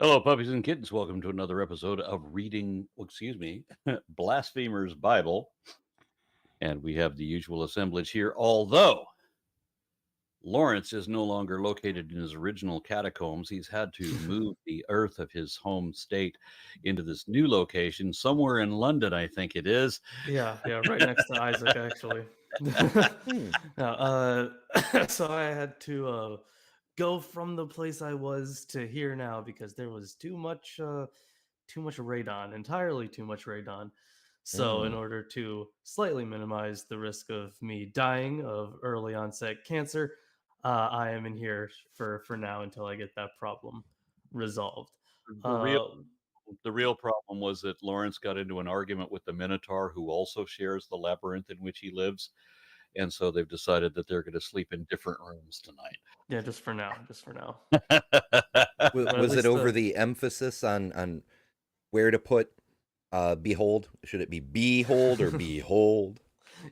Hello, puppies and kittens. Welcome to another episode of Blasphemers Bible. And we have the usual assemblage here, although Lawrence is no longer located in his original catacombs. He's had to move the earth of his home state into this new location, somewhere in London, I think it is. Yeah, right next to Isaac, actually. So I had to go from the place I was to here now because there was too much radon, entirely too much radon. So in order to slightly minimize the risk of me dying of early onset cancer, I am in here for now until I get that problem resolved. The real Uh, the real problem was that Lawrence got into an argument with the Minotaur, who also shares the labyrinth in which he lives. And so they've decided that they're going to sleep in different rooms tonight. yeah, just for now. Was it over the emphasis on where to put behold? Should it be behold or behold?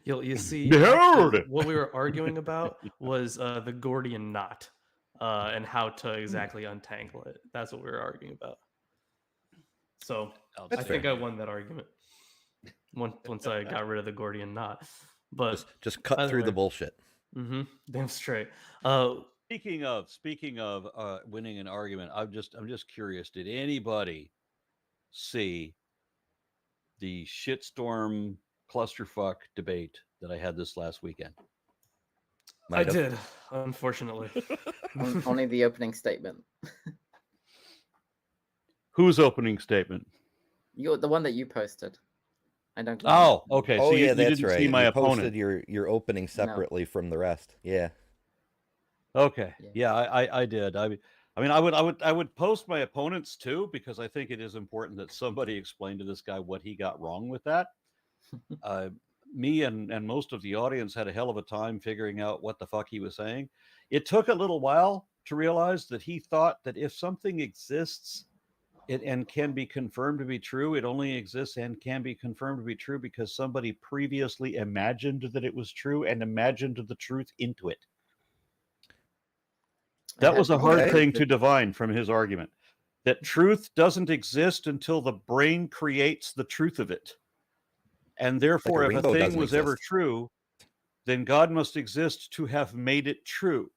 You see, Behold! actually, what we were arguing about was the Gordian knot and how to exactly untangle it. That's what we were arguing about. So I think I won that argument once I got rid of the Gordian knot. But just cut through the bullshit. Damn straight. Speaking of winning an argument, I'm just curious. Did anybody see the shitstorm clusterfuck debate that I had this last weekend? I did, unfortunately. Only the opening statement. Whose opening statement? You're the one that you posted. I don't. Oh, okay. Oh, so yeah, you that's didn't right. see my you opponent. Posted your opening separately from the rest. Yeah. Okay. Yeah, I did. I mean, I would post my opponents too, because I think it is important that somebody explain to this guy what he got wrong with that. Me and most of the audience had a hell of a time figuring out what the fuck he was saying. It took a little while to realize that he thought that if something exists and can be confirmed to be true, it only exists and can be confirmed to be true because somebody previously imagined that it was true and imagined the truth into it. That was a hard thing to divine from his argument, that truth doesn't exist until the brain creates the truth of it. And therefore, if a thing was ever true, then God must exist to have made it true.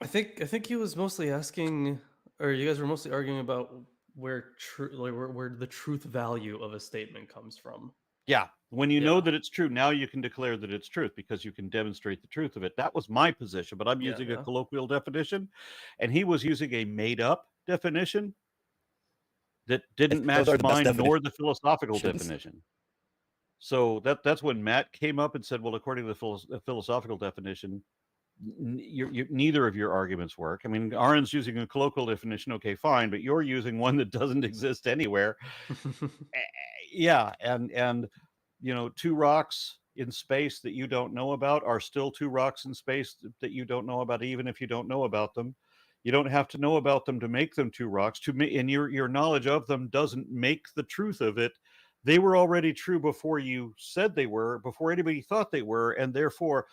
I think he was mostly asking, or you guys were mostly arguing about where the truth value of a statement comes from. Yeah. When you know that it's true, now you can declare that it's truth because you can demonstrate the truth of it. That was my position, but I'm using a colloquial definition, and he was using a made-up definition that didn't match mine nor the philosophical definition. So that's when Matt came up and said, well, according to the philosophical definition, neither of your arguments work. I mean, Aaron's using a colloquial definition, okay, fine, but you're using one that doesn't exist anywhere. Yeah, and you know, two rocks in space that you don't know about are still two rocks in space that you don't know about, even if you don't know about them. You don't have to know about them to make them two rocks. And your knowledge of them doesn't make the truth of it. They were already true before you said they were, before anybody thought they were, and therefore,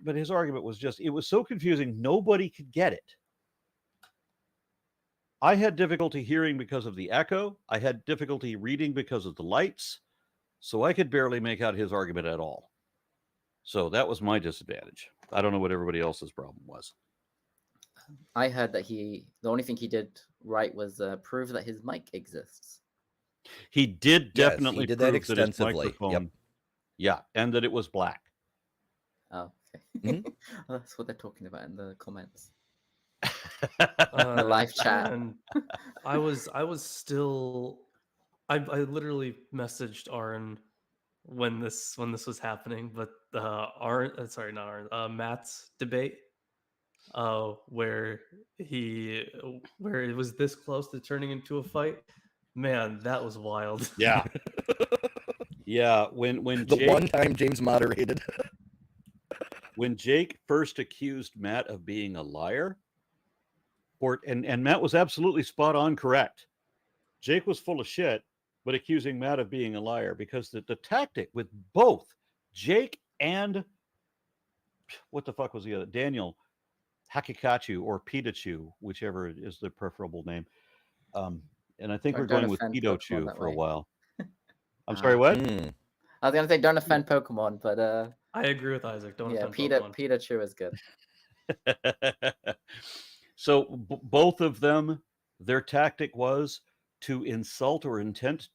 but his argument was just, it was so confusing, nobody could get it. I had difficulty hearing because of the echo. I had difficulty reading because of the lights. So I could barely make out his argument at all. So that was my disadvantage. I don't know what everybody else's problem was. I heard that the only thing he did right was prove that his mic exists. He did definitely he did prove that extensively. That his microphone, yeah, and that it was black. Oh, okay. Well, that's what they're talking about in the comments. The live chat. And I was still. I literally messaged Aaron when this was happening, but Matt's debate, where it was this close to turning into a fight. Man, that was wild. Yeah. Yeah, when the Jake, one time James moderated. When Jake first accused Matt of being a liar, and Matt was absolutely spot on correct. Jake was full of shit, but accusing Matt of being a liar, because the tactic with both Jake and what the fuck was the other? Daniel Hakikachu or Pikachu, whichever is the preferable name. And I think Or we're don't going with offend Pedo Pokemon Chew that for a way. while. I'm sorry, what? Mm. I was gonna say don't offend Pokemon, but I agree with Isaac. Don't yeah, offend Pokemon. Pikachu is good. So both of them, their tactic was to insult or attempt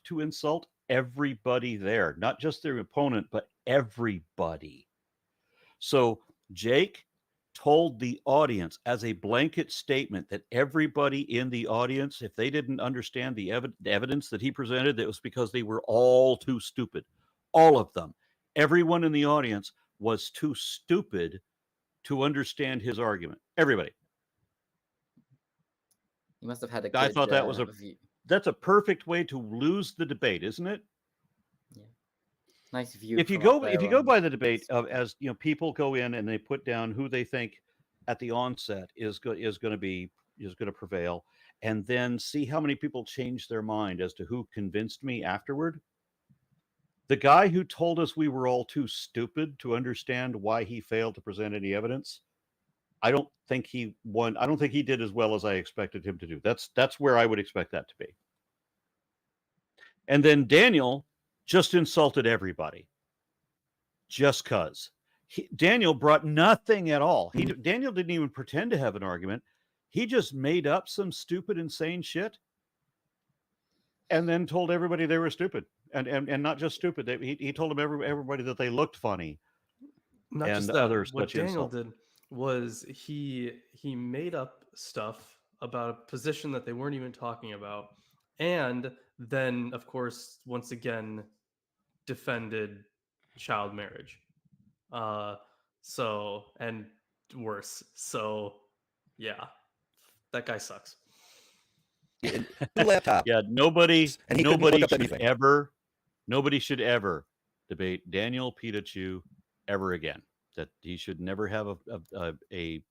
to insult everybody there, not just their opponent, but everybody. So Jake told the audience as a blanket statement that everybody in the audience, if they didn't understand the evidence that he presented, that was because they were all too stupid. All of them. Everyone in the audience was too stupid to understand his argument. Everybody. You must have had a good I thought that was view. that's a perfect way to lose the debate, isn't it? Yeah. Nice view. If you go by the debate of, as you know, people go in and they put down who they think at the onset is going to prevail, and then see how many people change their mind as to who convinced me afterward. The guy who told us we were all too stupid to understand why he failed to present any evidence, I don't think he won. I don't think he did as well as I expected him to do. That's where I would expect that to be. And then Daniel just insulted everybody. Just cuz. Daniel brought nothing at all. Daniel didn't even pretend to have an argument. He just made up some stupid, insane shit, and then told everybody they were stupid, and not just stupid. He told them everybody that they looked funny. Not and just that. other What such Daniel insults. did was he made up stuff about a position that they weren't even talking about, and then of course once again defended child marriage. So and worse. So yeah, that guy sucks. New laptop. Yeah, nobody And he couldn't look up should anything. ever debate Daniel Pikachu ever again. That he should never have a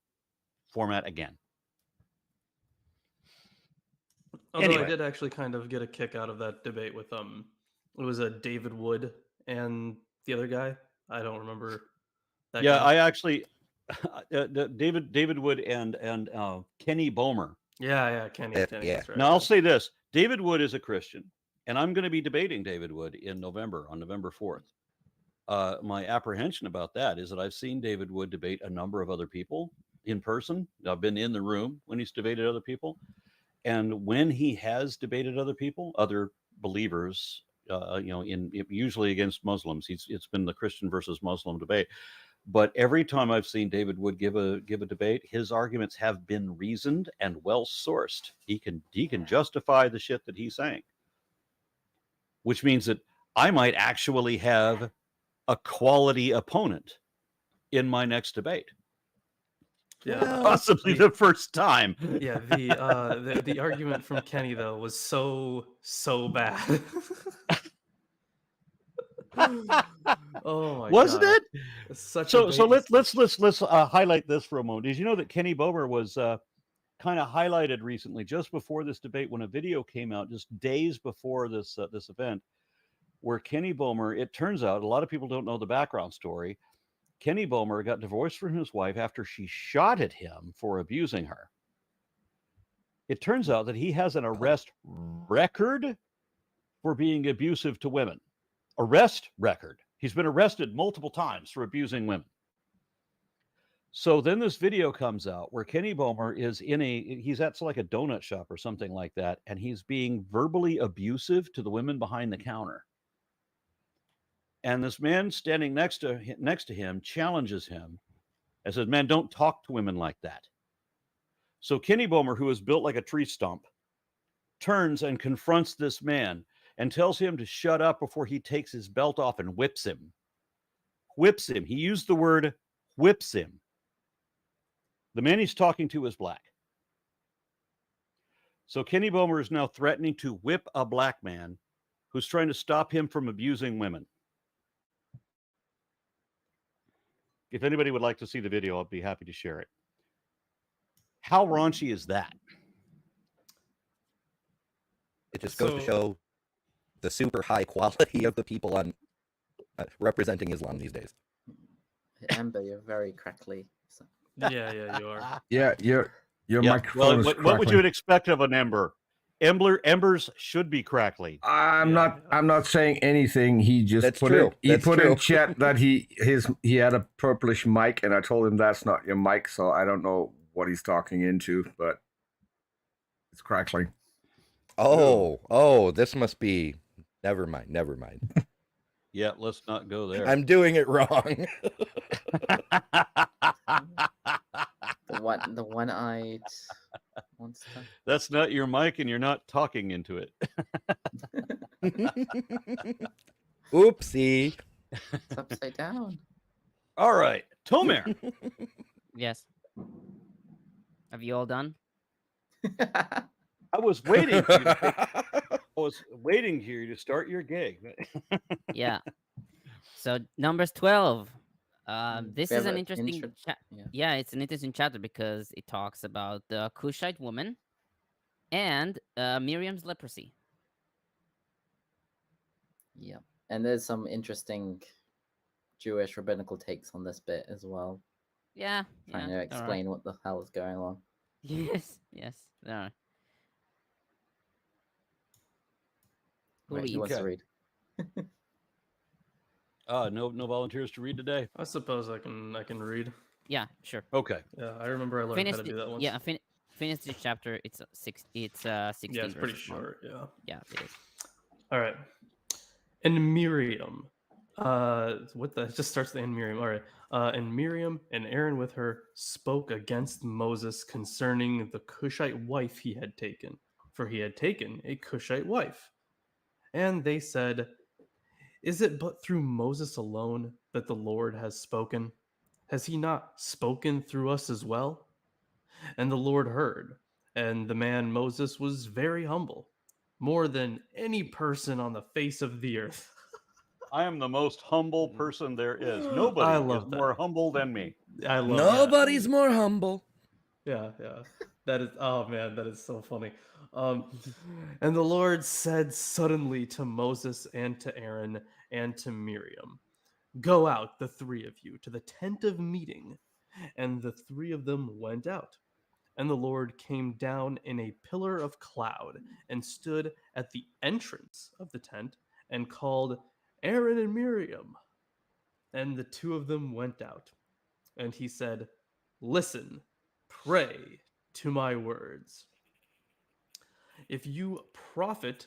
format again. Although Anyway. I did actually kind of get a kick out of that debate with it was a David Wood and the other guy. I don't remember that Yeah, guy. I actually David Wood and Kenny Bomer. Yeah, Kenny. Yeah. That's right. Now I'll say this: David Wood is a Christian, and I'm going to be debating David Wood in November, on November 4th. My apprehension about that is that I've seen David Wood debate a number of other people in person. I've been in the room when he's debated other people, and when he has debated other people, other believers, usually against Muslims, it's been the Christian versus Muslim debate. But every time I've seen David Wood give a debate, his arguments have been reasoned and well sourced. He can justify the shit that he's saying, which means that I might actually have a quality opponent in my next debate. Yeah, possibly the first time. Yeah, the argument from Kenny though was so bad. Oh my Wasn't God. it? Such So a let's highlight this for a moment. Did you know that Kenny Bomer was kind of highlighted recently, just before this debate, when a video came out just days before this event, where Kenny Bomer, it turns out, a lot of people don't know the background story. Kenny Bomer got divorced from his wife after she shot at him for abusing her. It turns out that he has an arrest record for being abusive to women. Arrest record. He's been arrested multiple times for abusing women. So then this video comes out where Kenny Bomer is he's at like a donut shop or something like that, and he's being verbally abusive to the women behind the counter. And this man standing next to him challenges him and says, "Man, don't talk to women like that." So Kenny Bomer, who is built like a tree stump, turns and confronts this man and tells him to shut up before he takes his belt off and whips him. Whips him. He used the word whips him. The man he's talking to is black. So Kenny Bomer is now threatening to whip a black man who's trying to stop him from abusing women. If anybody would like to see the video, I'll be happy to share it. How raunchy is that? It just goes to show the super high quality of the people on representing Islam these days. Amber, you're very crackly. So. Yeah, you are. Yeah, your Yeah. microphone Well, is what would you crackling. expect of an Ember? Embers should be crackly. I'm not saying anything. He just That's put true. it. He That's put true. in chat that he had a purplish mic, and I told him that's not your mic, so I don't know what he's talking into, but it's crackling. Oh, this must be. Never mind. Yeah, let's not go there. I'm doing it wrong. The one-eyed monster. That's not your mic, and you're not talking into it. Oopsie. It's upside down. All right, Tomer. Yes. Have you all done? I was waiting. For you to I was waiting here to start your gig. Yeah. So Numbers 12. This We is have an an interesting. intro- yeah. Yeah, it's an interesting chapter because it talks about the Cushite woman and Miriam's leprosy. Yeah, and there's some interesting Jewish rabbinical takes on this bit as well, Yeah. trying to there are. explain what the hell is going on. Yes. There are. Who Wait, who wants to Okay. read? No volunteers to read today. I suppose I can read. Yeah, sure. Okay. Yeah, I remember I learned Finish how to do the- that once. Yeah, finish this chapter. It's 16 yeah, it's pretty verses long. short. Yeah. Yeah, it is. All right. And Miriam, what the? It just starts the end Miriam. All right. And Miriam and Aaron with her spoke against Moses concerning the Cushite wife he had taken, for he had taken a Cushite wife. And they said, "Is it but through Moses alone that the Lord has spoken? Has he not spoken through us as well?" And the Lord heard, and the man Moses was very humble, more than any person on the face of the earth. I am the most humble person there is. Nobody I is love that. more humble than me. I love Nobody's more humble. that. Yeah. That is, oh man, that is so funny. And the Lord said suddenly to Moses and to Aaron and to Miriam, "Go out, the three of you, to the tent of meeting." And the three of them went out. And the Lord came down in a pillar of cloud and stood at the entrance of the tent and called Aaron and Miriam. And the two of them went out. And he said, "Listen, pray to my words. If your prophet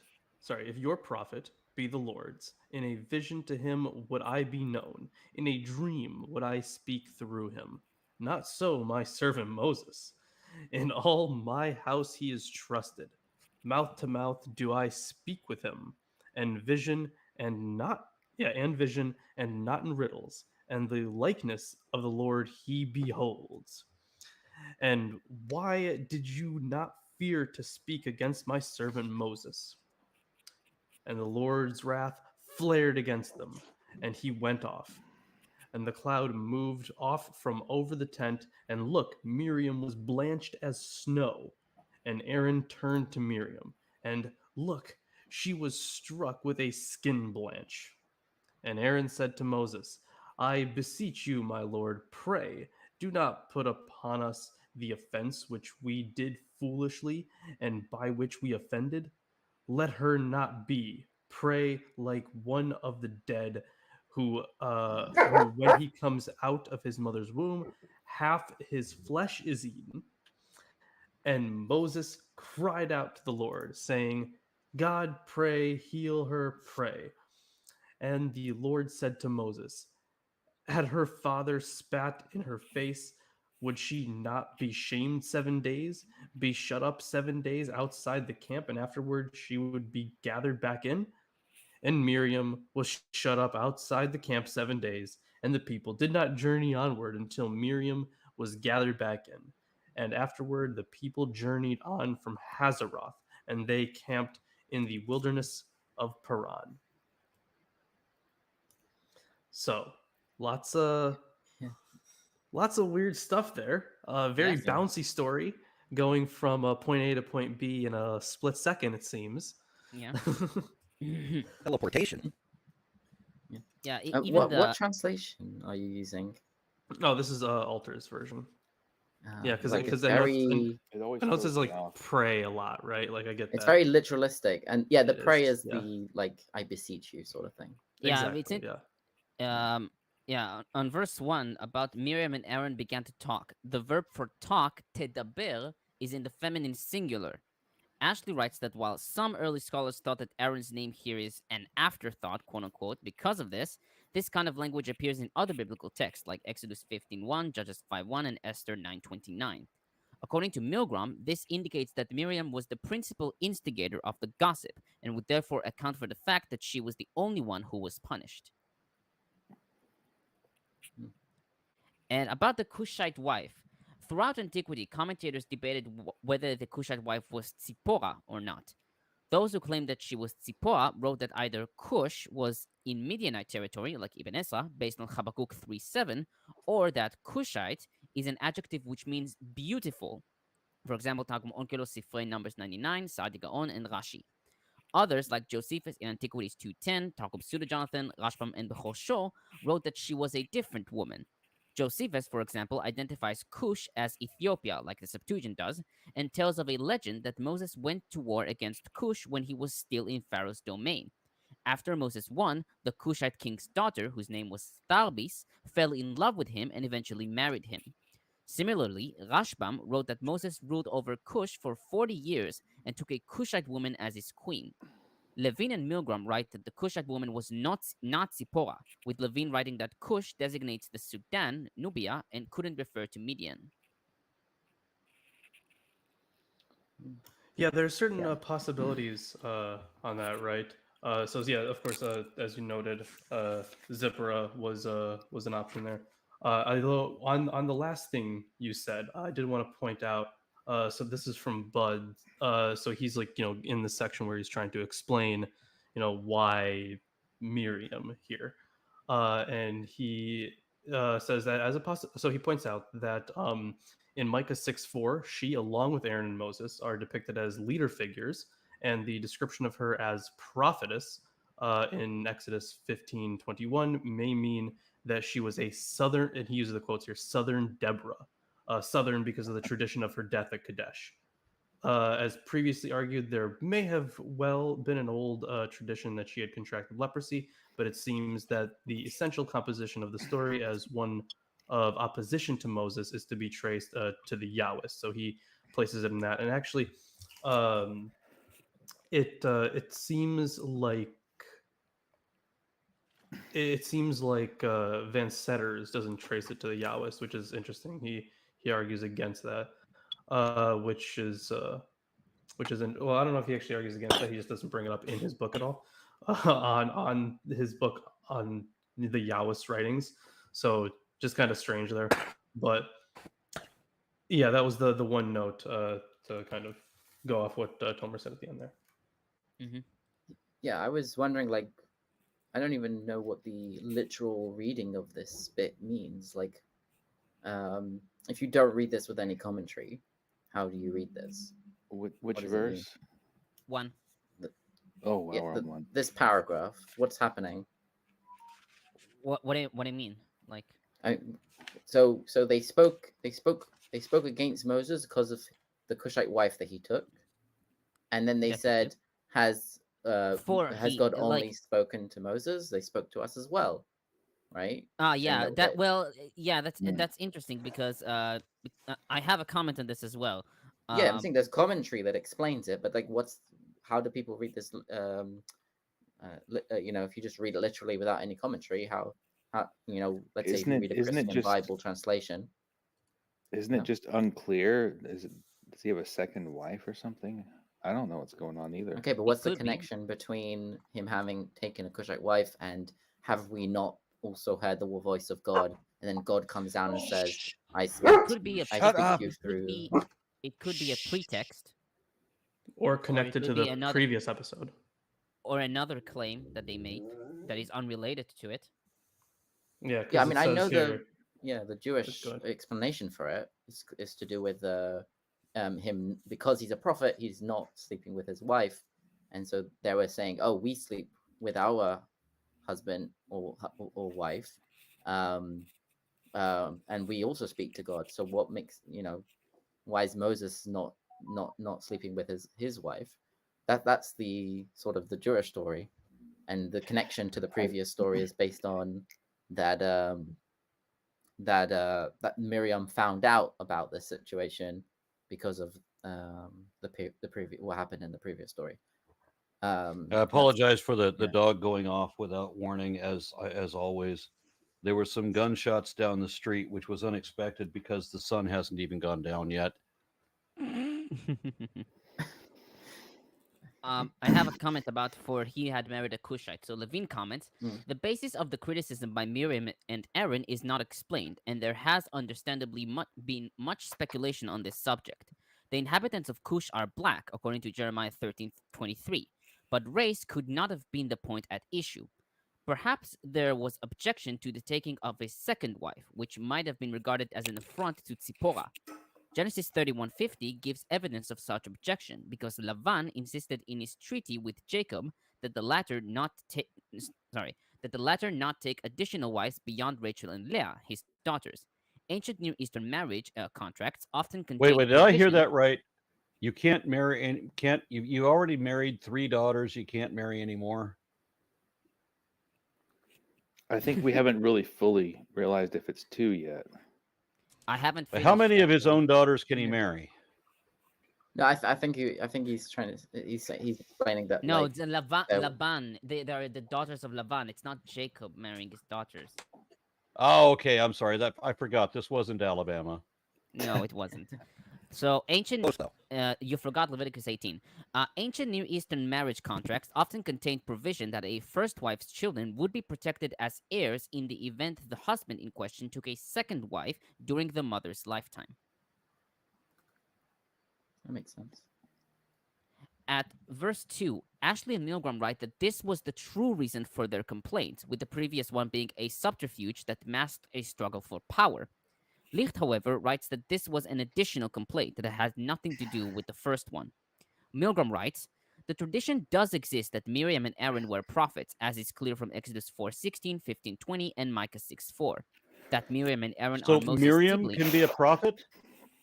be the Lord's, in a vision to him would I be known, in a dream would I speak through him. Not so my servant Moses. In all my house he is trusted. Mouth to mouth do I speak with him, and vision and not in riddles, and the likeness of the Lord he beholds. And why did you not fear to speak against my servant Moses?" And the Lord's wrath flared against them, and he went off. And the cloud moved off from over the tent, and look, Miriam was blanched as snow. And Aaron turned to Miriam, and look, she was struck with a skin blanch. And Aaron said to Moses, "I beseech you, my Lord, pray, do not put upon us the offense which we did foolishly, and by which we offended. Let her not be, pray, like one of the dead, who when he comes out of his mother's womb, half his flesh is eaten." And Moses cried out to the Lord, saying, "God, pray, heal her, pray." And the Lord said to Moses, "Had her father spat in her face, would she not be shamed 7 days, be shut up 7 days outside the camp, and afterward she would be gathered back in?" And Miriam was shut up outside the camp 7 days, and the people did not journey onward until Miriam was gathered back in. And afterward the people journeyed on from Hazeroth, and they camped in the wilderness of Paran. So, lots of weird stuff there. Very Yes. bouncy story, going from point A to point B in a split second, it seems. Yeah. Teleportation. Yeah. What translation are you using? Oh, this is Alter's version. Yeah, because like it's I know very It always I know it throws says me like off. pray a lot, right? Like I get it's that. very literalistic, and yeah, the It pray is, is yeah. the like I beseech you sort of thing. Yeah, Exactly. Yeah. on verse 1 about Miriam and Aaron began to talk. The verb for talk, tedaber, is in the feminine singular. Ashley writes that while some early scholars thought that Aaron's name here is an afterthought, quote unquote, because of this kind of language appears in other biblical texts like Exodus 15:1, Judges 5:1, and Esther 9:29. According to Milgrom, this indicates that Miriam was the principal instigator of the gossip and would therefore account for the fact that she was the only one who was punished. And about the Cushite wife, throughout antiquity, commentators debated whether the Cushite wife was Tzipporah or not. Those who claimed that she was Tzipporah wrote that either Cush was in Midianite territory, like Ibn Esra, based on Habakkuk 3:7, or that Cushite is an adjective which means beautiful. For example, Targum Onkelos Sifrei Numbers 99, Sa'adi Gaon, and Rashi. Others, like Josephus in Antiquities 2:10, Targum Pseudo-Jonathan, Rashbam, and Bechor Shor, wrote that she was a different woman. Josephus, for example, identifies Cush as Ethiopia, like the Septuagint does, and tells of a legend that Moses went to war against Cush when he was still in Pharaoh's domain. After Moses won, the Cushite king's daughter, whose name was Tharbis, fell in love with him and eventually married him. Similarly, Rashbam wrote that Moses ruled over Cush for 40 years and took a Cushite woman as his queen. Levine and Milgrom write that the Cushite woman was not Tzipporah, with Levine writing that Cush designates the Sudan, Nubia, and couldn't refer to Midian. Yeah, there's certain possibilities on that, right? So yeah, of course, as you noted, Zipporah was an option there. Although on the last thing you said, I did want to point out. So this is from Bud. So he's like, in the section where he's trying to explain, why Miriam here, and he says that as a so he points out that in Micah 6:4, she, along with Aaron and Moses, are depicted as leader figures, and the description of her as prophetess in Exodus 15:21 may mean that she was a southern, and he uses the quotes here, southern Deborah, southern because of the tradition of her death at Kadesh. As previously argued, there may have well been an old tradition that she had contracted leprosy, but it seems that the essential composition of the story as one of opposition to Moses is to be traced to the Yahwist. So he places it in that. And actually, it seems like Van Setters doesn't trace it to the Yahwist, which is interesting. He argues against that, which isn't, well, I don't know if he actually argues against that. He just doesn't bring it up in his book at all, on his book on the Yahwist writings. So just kind of strange there. But yeah, that was the one note to kind of go off what Tomer said at the end there. Mm-hmm. Yeah, I was wondering, like, I don't even know what the literal reading of this bit means. Like, if you don't read this with any commentary, how do you read this? Which does it verse? One. Oh, wow, Yeah, we're on one. this paragraph. What's happening? What do you mean? Like, so they spoke against Moses because of the Cushite wife that he took, and then they Yes, said, has God only like, spoken to Moses? They spoke to us as well, right? yeah, Saying that's that's interesting because I have a comment on this as well. Yeah, I'm saying there's commentary that explains it, but like, how do people read this? If you just read it literally without any commentary, how let's say if you read a Christian Bible translation. Isn't it just unclear? Does he have a second wife or something? I don't know what's going on either. Okay, but what's the connection between him having taken a Cushite wife and have we not also heard the voice of God? And then God comes down and says, "I speak to you through." It could be a pretext, or connected to the previous episode, or another claim that they made that is unrelated to it. Yeah, I mean, I know the Jewish explanation for it is to do with him, because he's a prophet, he's not sleeping with his wife, and so they were saying, "Oh, we sleep with our husband or wife," and we also speak to God. So what makes, why is Moses not sleeping with his wife? That's the sort of the Jewish story, and the connection to the previous story is based on that that Miriam found out about this situation because of the previous what happened in the previous story. I apologize for the dog going off without warning, as always. There were some gunshots down the street, which was unexpected because the sun hasn't even gone down yet. I have a comment about for he had married a Cushite. So Levine comments, the basis of the criticism by Miriam and Aaron is not explained, and there has understandably been much speculation on this subject. The inhabitants of Cush are black, according to Jeremiah 13:23, but race could not have been the point at issue. Perhaps there was objection to the taking of a second wife, which might have been regarded as an affront to Tzipporah. Genesis 31:50 gives evidence of such objection because Lavan insisted in his treaty with Jacob that the latter not take additional wives beyond Rachel and Leah, his daughters. Ancient Near Eastern marriage contracts often contain. Wait, did I hear that right? You can't marry and you already married 3 daughters. You can't marry anymore. I think we haven't really fully realized if it's 2 yet. I haven't. How many of his own daughters can he marry? No, I think he's trying to. He's explaining that. No, it's Laban. They are the daughters of Laban. It's not Jacob marrying his daughters. Oh, okay. I'm sorry. That I forgot. This wasn't Alabama. No, it wasn't. So ancient. You forgot Leviticus 18. Ancient Near Eastern marriage contracts often contained provision that a first wife's children would be protected as heirs in the event the husband in question took a second wife during the mother's lifetime. That makes sense. At verse 2, Ashley and Milgrom write that this was the true reason for their complaint, with the previous one being a subterfuge that masked a struggle for power. Licht, however, writes that this was an additional complaint that had nothing to do with the first one. Milgrom writes, the tradition does exist that Miriam and Aaron were prophets, as is clear from Exodus 4:16, 15:20, and Micah 6:4. That Miriam and Aaron are Moses' Miriam siblings. can be a prophet?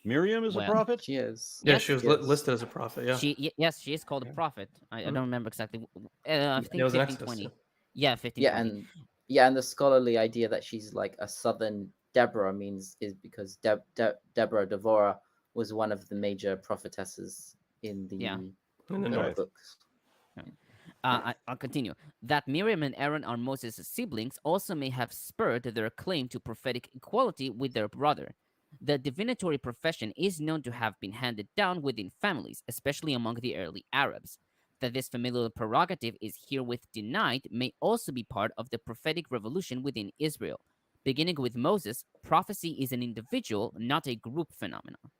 Miriam is a prophet? She is. Yeah, Yes, she was listed as a prophet. Yeah. Yes, she is called a prophet. I don't remember exactly. I think it was 15:20. Yeah, 15:20. And the scholarly idea that she's like a southern Deborah is because Deborah Devorah was one of the major prophetesses in the books. I'll continue. That Miriam and Aaron are Moses' siblings also may have spurred their claim to prophetic equality with their brother. The divinatory profession is known to have been handed down within families, especially among the early Arabs. That this familial prerogative is herewith denied may also be part of the prophetic revolution within Israel. Beginning with Moses, prophecy is an individual, not a group phenomenon.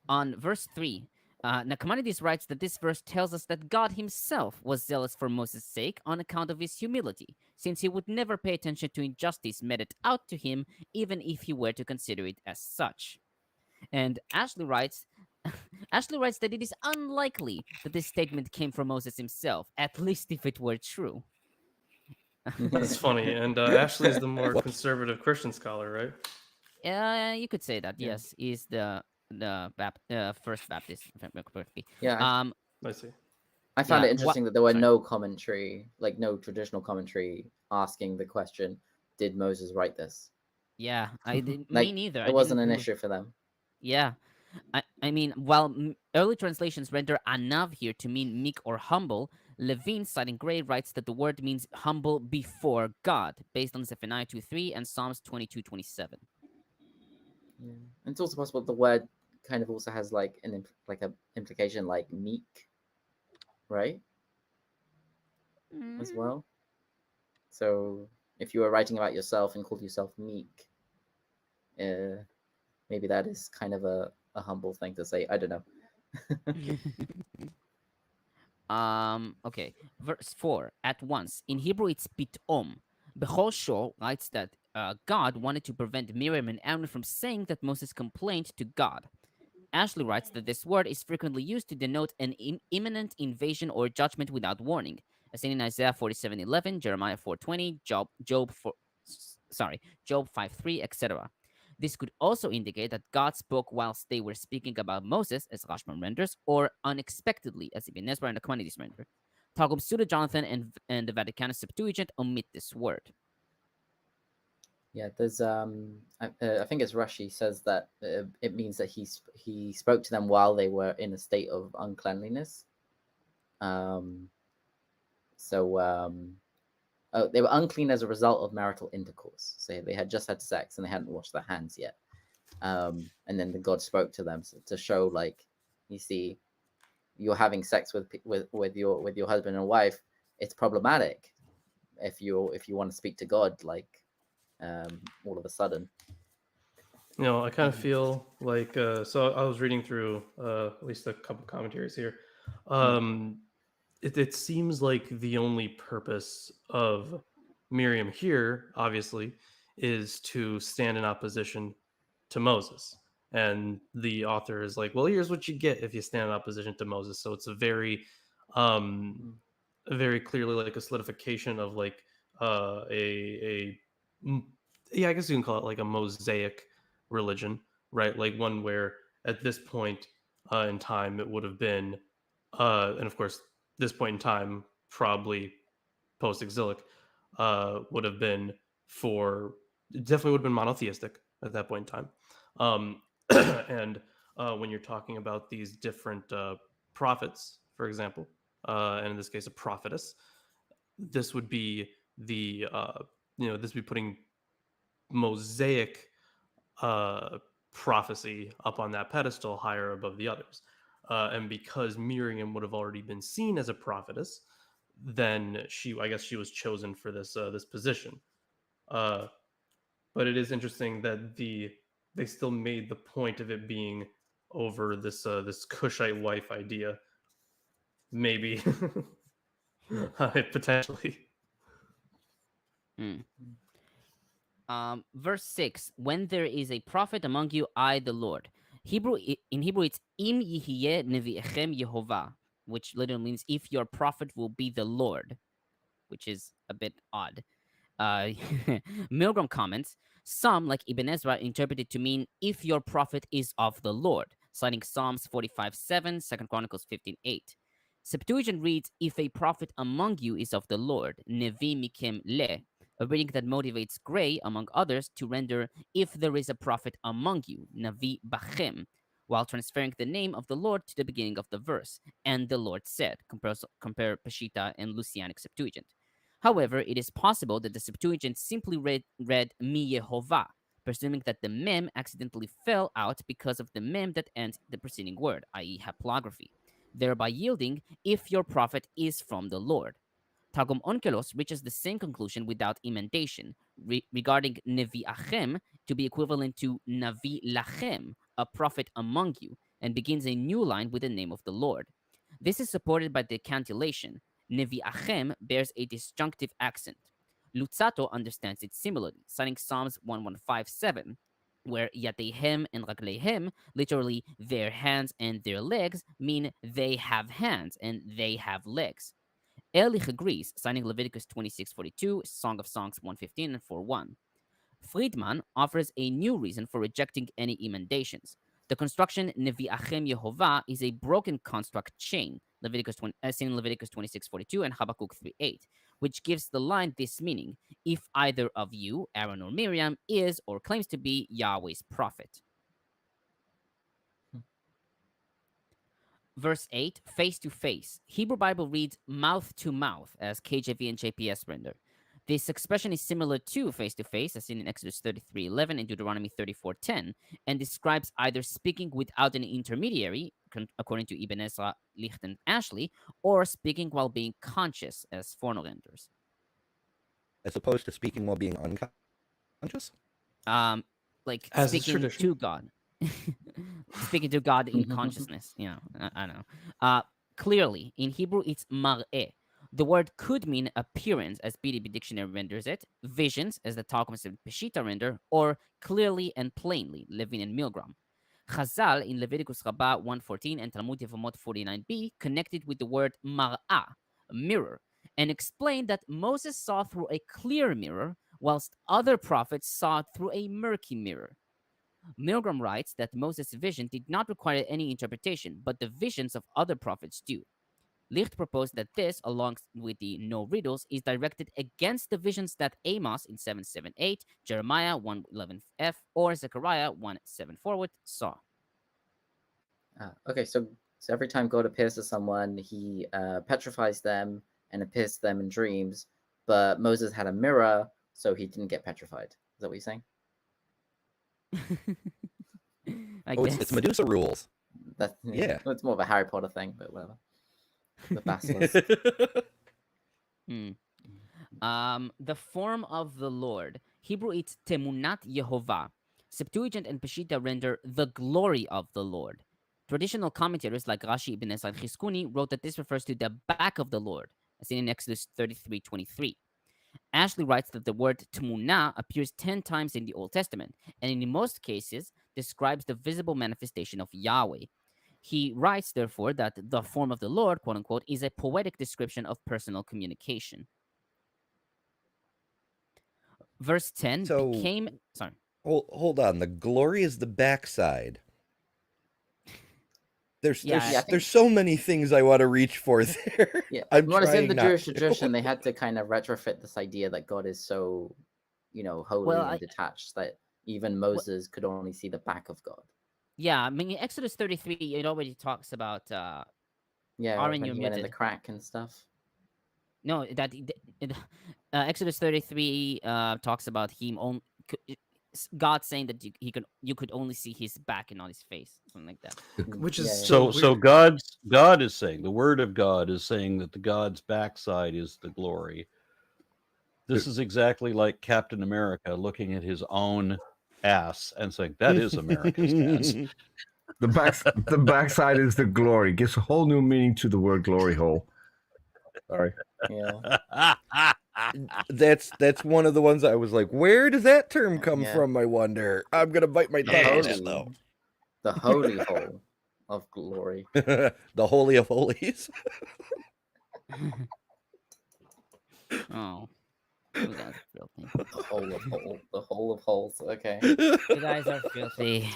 On verse 3, Nachmanides writes that this verse tells us that God himself was zealous for Moses' sake on account of his humility, since he would never pay attention to injustice meted out to him, even if he were to consider it as such. And Ashley writes that it is unlikely that this statement came from Moses himself, at least if it were true. That's funny. And Ashley is the more conservative Christian scholar, right? You could say that. Yeah. Yes, he's the First Baptist. If I remember correctly. Yeah. I see. I found it interesting that there were no commentary, like no traditional commentary, asking the question, "Did Moses write this?" Yeah, I didn't. Me neither. It wasn't an issue for them. Yeah, I mean, while early translations render anav here to mean meek or humble, Levine, citing Gray, writes that the word means humble before God, based on Zephaniah 2:3 and Psalms 22:27. Yeah, and it's also possible the word kind of also has like an implication like meek, right? As well. So if you were writing about yourself and called yourself meek, maybe that is kind of a humble thing to say. I don't know. Okay. Verse 4. At once. In Hebrew, it's pitom. Bechol Shor writes that God wanted to prevent Miriam and Aaron from saying that Moses complained to God. Ashley writes that this word is frequently used to denote an imminent invasion or judgment without warning, as seen in Isaiah 47:11, Jeremiah 4:20, Job 5:3, etc. This could also indicate that God spoke whilst they were speaking about Moses, as Rashman renders, or unexpectedly, as Ibn Ezra and the Maimonides render. Targum Pseudo-Jonathan and the Vaticanus Septuagint omit this word. Yeah, there's I think it's Rashi says that it means that he spoke to them while they were in a state of uncleanliness. They were unclean as a result of marital intercourse. So they had just had sex and they hadn't washed their hands yet. And then the God spoke to them to show, like, you see, you're having sex with your husband and wife. It's problematic if you want to speak to God, like, all of a sudden. I kind of feel like so I was reading through at least a couple commentaries here. It seems like the only purpose of Miriam here, obviously, is to stand in opposition to Moses. And the author is like, well, here's what you get if you stand in opposition to Moses. So it's a very clearly like a solidification of like I guess you can call it like a Mosaic religion, right? Like one where at this point in time it would have been, and of course this point in time, probably post-exilic, would have been definitely would have been monotheistic at that point in time. And when you're talking about these different prophets, for example, and in this case a prophetess, this would be this would be putting Mosaic prophecy up on that pedestal higher above the others. And because Miriam would have already been seen as a prophetess, then I guess she was chosen for this position. But it is interesting that they still made the point of it being over this Cushite wife idea. Maybe potentially. Verse 6, when there is a prophet among you, I, the Lord. In Hebrew, it's Im Yihye Nevi'echem Yehovah, which literally means if your prophet will be the Lord, which is a bit odd. Milgrom comments, some, like Ibn Ezra, interpret it to mean if your prophet is of the Lord, citing Psalms 45:7, 2 Chronicles 15:8. Septuagint reads, if a prophet among you is of the Lord, Nevi Mikem Le, a reading that motivates Gray, among others, to render if there is a prophet among you, Navi Bachem, while transferring the name of the Lord to the beginning of the verse, and the Lord said, compare Peshitta and Lucianic Septuagint. However, it is possible that the Septuagint simply read Mi Yehovah, presuming that the mem accidentally fell out because of the mem that ends the preceding word, i.e. haplography, thereby yielding if your prophet is from the Lord. Targum Onkelos reaches the same conclusion without emendation, regarding Nevi Achem to be equivalent to Navi Lachem, a prophet among you, and begins a new line with the name of the Lord. This is supported by the cantillation. Nevi Achem bears a disjunctive accent. Lutzato understands it similarly, citing Psalms 1157, where Yatehem and Raglehem, literally their hands and their legs, mean they have hands and they have legs. Ehrlich agrees, citing Leviticus 26:42, Song of Songs 115 and 4:1. Friedman offers a new reason for rejecting any emendations. The construction Nevi Achem Yehovah is a broken construct chain, as in Leviticus 26:42 and Habakkuk 3:8, which gives the line this meaning: if either of you, Aaron or Miriam, is or claims to be Yahweh's prophet. Verse 8, face to face. Hebrew Bible reads mouth to mouth, as KJV and JPS render. This expression is similar to face to face, as seen in Exodus 33:11 and Deuteronomy 34:10, and describes either speaking without an intermediary, according to Ibn Ezra, Licht, and Ashley, or speaking while being conscious, as Forno renders. As opposed to speaking while being unconscious? Like As is speaking tradition. to God. Speaking to God in consciousness, I know. Clearly, in Hebrew, it's mar'eh. The word could mean appearance, as BDB Dictionary renders it, visions, as the Targums and Peshitta render, or clearly and plainly, Levine and Milgrom. Chazal in Leviticus Rabbah 1:14 and Talmud Yevamot 49b connected with the word mar'ah, mirror, and explained that Moses saw through a clear mirror, whilst other prophets saw through a murky mirror. Milgrom writes that Moses' vision did not require any interpretation, but the visions of other prophets do. Licht proposed that this, along with the no riddles, is directed against the visions that Amos in 778, Jeremiah 1:11f, or Zechariah 1:7 saw. Okay, so every time God appears to someone, he petrifies them and appears to them in dreams, but Moses had a mirror, so he didn't get petrified. Is that what you're saying? I Oh, guess. it's Medusa rules. Yeah. It's more of a Harry Potter thing, but whatever. The basilisk. The form of the Lord. Hebrew it's Temunat Yehovah. Septuagint and Peshitta render the glory of the Lord. Traditional commentators like Rashi ibn Esra Chizkuni wrote that this refers to the back of the Lord, as seen in Exodus 33:23. Ashley writes that the word Tmuna appears 10 times in the Old Testament, and in most cases describes the visible manifestation of Yahweh. He writes, therefore, that the form of the Lord, quote unquote, is a poetic description of personal communication. Verse 10 So- became... Sorry. Hold on. The glory is the backside. There's so many things I want to reach for there. Yeah, I'm what is in trying the not Jewish to. tradition, they had to kind of retrofit this idea that God is so, holy and detached that even Moses could only see the back of God. Yeah, I mean, in Exodus 33, it already talks about... Yeah, Aaron, when you're he went in the muted. crack and stuff. No, that Exodus 33 talks about him God saying that you could only see his back and not his face, something like that. Which is So weird. God is saying, the word of God is saying that the God's backside is the glory. This is exactly like Captain America looking at his own ass and saying, that is America's ass. The backside is the glory. Gives a whole new meaning to the word glory hole. Sorry. Yeah. That's one of the ones I was like, where does that term come Yeah. from? I wonder. I'm gonna bite my tongue on that though. The holy hole of glory. The holy of holies. Oh. You guys are filthy. The hole of holes. Okay. You guys are filthy.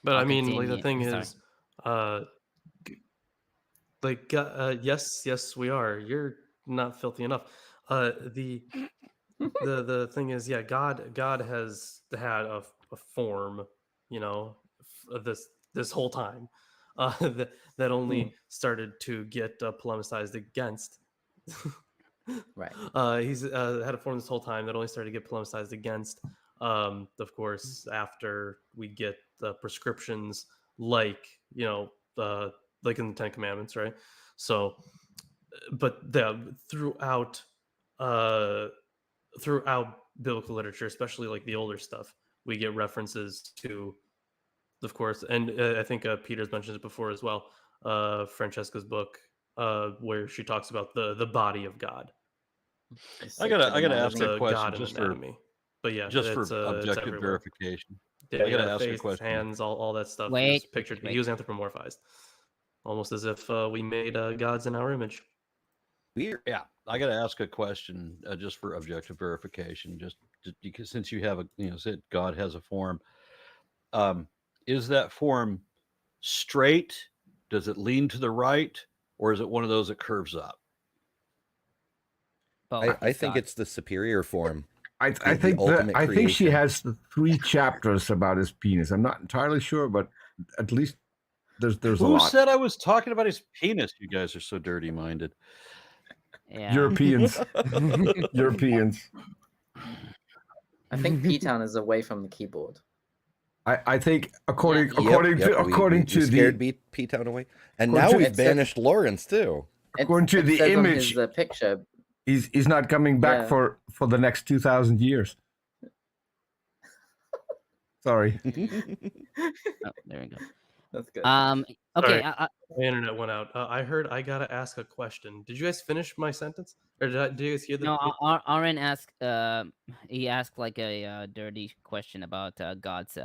But I'll I mean, like, the continue. thing Sorry. is, yes, we are. You're not filthy enough. The thing is, yeah, God has had a form, this whole time, that only started to get polemicized against. Right. He's had a form this whole time that only started to get polemicized against. Of course, after we get the prescriptions, like like in the Ten Commandments, right? So, but throughout biblical literature, especially like the older stuff, we get references to, of course, and I think Peter's mentioned it before as well. Francesca's book, where she talks about the body of God. I gotta ask a question God just and anatomy. But yeah, for it's objective everywhere. verification. Yeah, I gotta ask a face, question. hands, all that stuff. Wait, He was pictured. wait. He was anthropomorphized, almost as if we made gods in our image. Weird. Yeah, I got to ask a question just for objective verification, just because since you have said God has a form, is that form straight? Does it lean to the right, or is it one of those that curves up? I think it's the superior form. I think ultimate I think she creation. has 3 chapters about his penis. I'm not entirely sure, but at least there's a Who lot. said I was talking about his penis? You guys are so dirty-minded. Yeah. Europeans. Europeans. I think P-Town is away from the keyboard. I think according we to scared the P-Town away, and according now to- we've It says- banished Lawrence too. According to it the says on image- his picture. he's not coming back Yeah. for the next 2,000 years. Sorry. Oh, there we go. That's good. Okay. Sorry. My internet went out. I heard I gotta ask a question. Did you guys finish my sentence, or did you guys hear the? No, Aaron asked. He asked like a dirty question about God's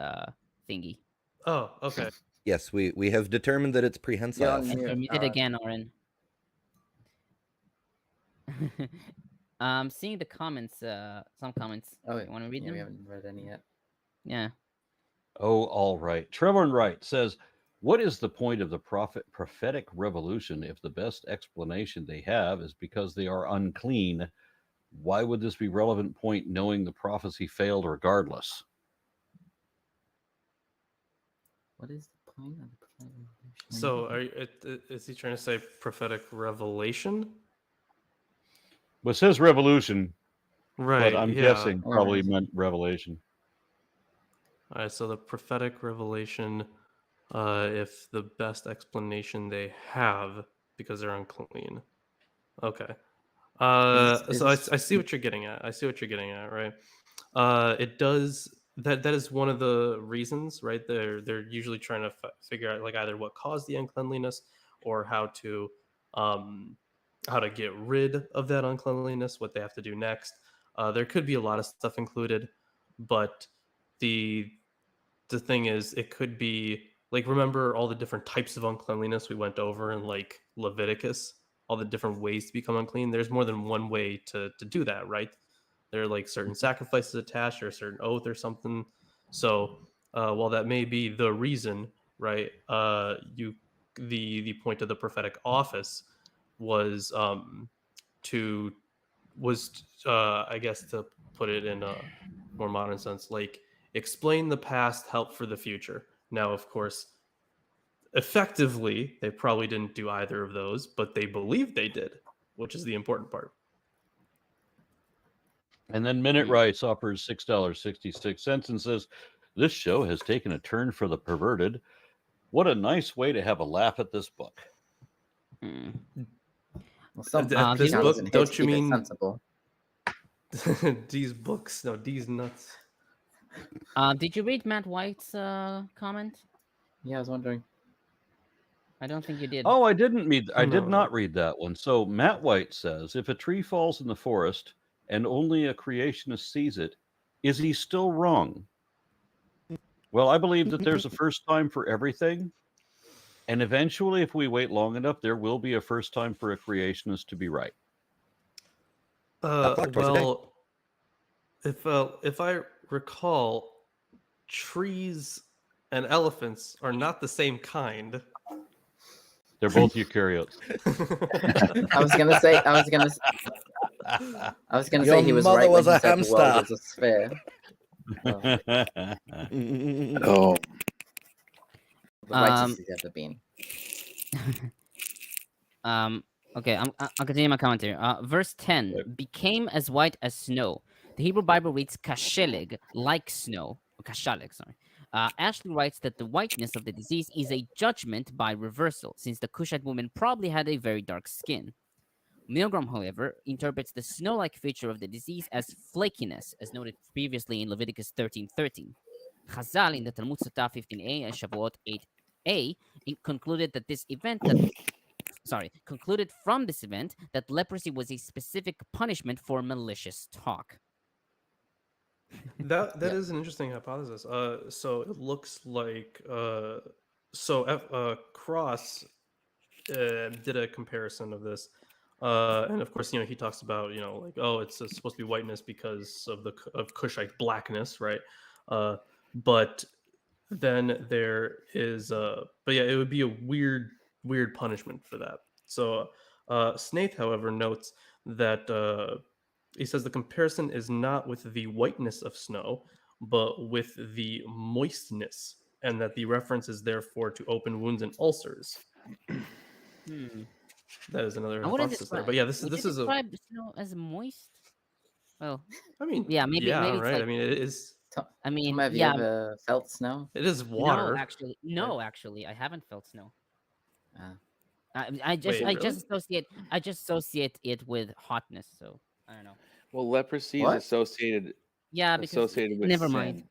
thingy. Oh, okay. Yes, we have determined that it's prehensile. Yeah. You're muted again, Oren. Seeing the comments, some comments. Oh, You want to read yeah, them? we haven't read any yet. Yeah. Oh, all right. Trevor Wright says, what is the point of the prophetic revolution if the best explanation they have is because they are unclean? Why would this be relevant point knowing the prophecy failed regardless? What is the point of the prophetic revolution? So, is he trying to say prophetic revelation? Well, it says revolution, Right. but I'm yeah. guessing Or probably is it- meant revelation. All right. So the prophetic revelation, if the best explanation they have because they're unclean. Okay. So I see what you're getting at. I see what you're getting at, right? It does that is one of the reasons, right? They're usually trying to figure out like either what caused the uncleanliness or how to get rid of that uncleanliness, what they have to do next. There could be a lot of stuff included, but the thing is, it could be like, remember all the different types of uncleanliness we went over in like Leviticus, all the different ways to become unclean. There's more than one way to do that, right? There are like certain sacrifices attached or a certain oath or something. So while that may be the reason, right? The point of the prophetic office was I guess to put it in a more modern sense, like explain the past, help for the future. Now, of course, effectively, they probably didn't do either of those, but they believed they did, which is the important part. And then Minute Rights offers $6.66 and says, this show has taken a turn for the perverted. What a nice way to have a laugh at this book. Well, some This channels book, in here don't to you keep it mean sensible? these books? No, these nuts. Did you read Matt White's comment? Yeah, I was wondering. I don't think you did. Oh, I didn't read. I did No. not read that one. So Matt White says, if a tree falls in the forest and only a creationist sees it, is he still wrong? Well, I believe that there's a first time for everything. And eventually, if we wait long enough, there will be a first time for a creationist to be right. Well, if I recall, trees and elephants are not the same kind. They're both eukaryotes. I was gonna say Your he was mother right was when a he said the world hamster. is a sphere. Oh, The rightest he's ever been. Okay, I'll continue my commentary. Verse 10 became as white as snow. The Hebrew Bible reads kasheleg, like snow. Kashaleg, sorry. Ashley writes that the whiteness of the disease is a judgment by reversal, since the Cushite woman probably had a very dark skin. Milgrom, however, interprets the snow-like feature of the disease as flakiness, as noted previously in Leviticus 13:13. Chazal in the Talmud Sotah 15a and Shavuot 8a concluded from this event that leprosy was a specific punishment for malicious talk. That is an interesting hypothesis. So it looks like Cross did a comparison of this, and of course, he talks about like, oh, it's supposed to be whiteness because of Cushite blackness, right? But then there is but yeah, it would be a weird punishment for that. So Snaith, however, notes that he says the comparison is not with the whiteness of snow, but with the moistness, and that the reference is therefore to open wounds and ulcers. That is another hypothesis there. But yeah, this is describe snow as moist. Well, I mean, yeah, maybe right. It's like, I mean, it is. I mean, Have you ever felt snow? It is water. No, actually, I haven't felt snow. Wait, I just really? associate it with hotness. So I don't know. well, leprosy What? is associated. Yeah, because Associated with never sin. mind.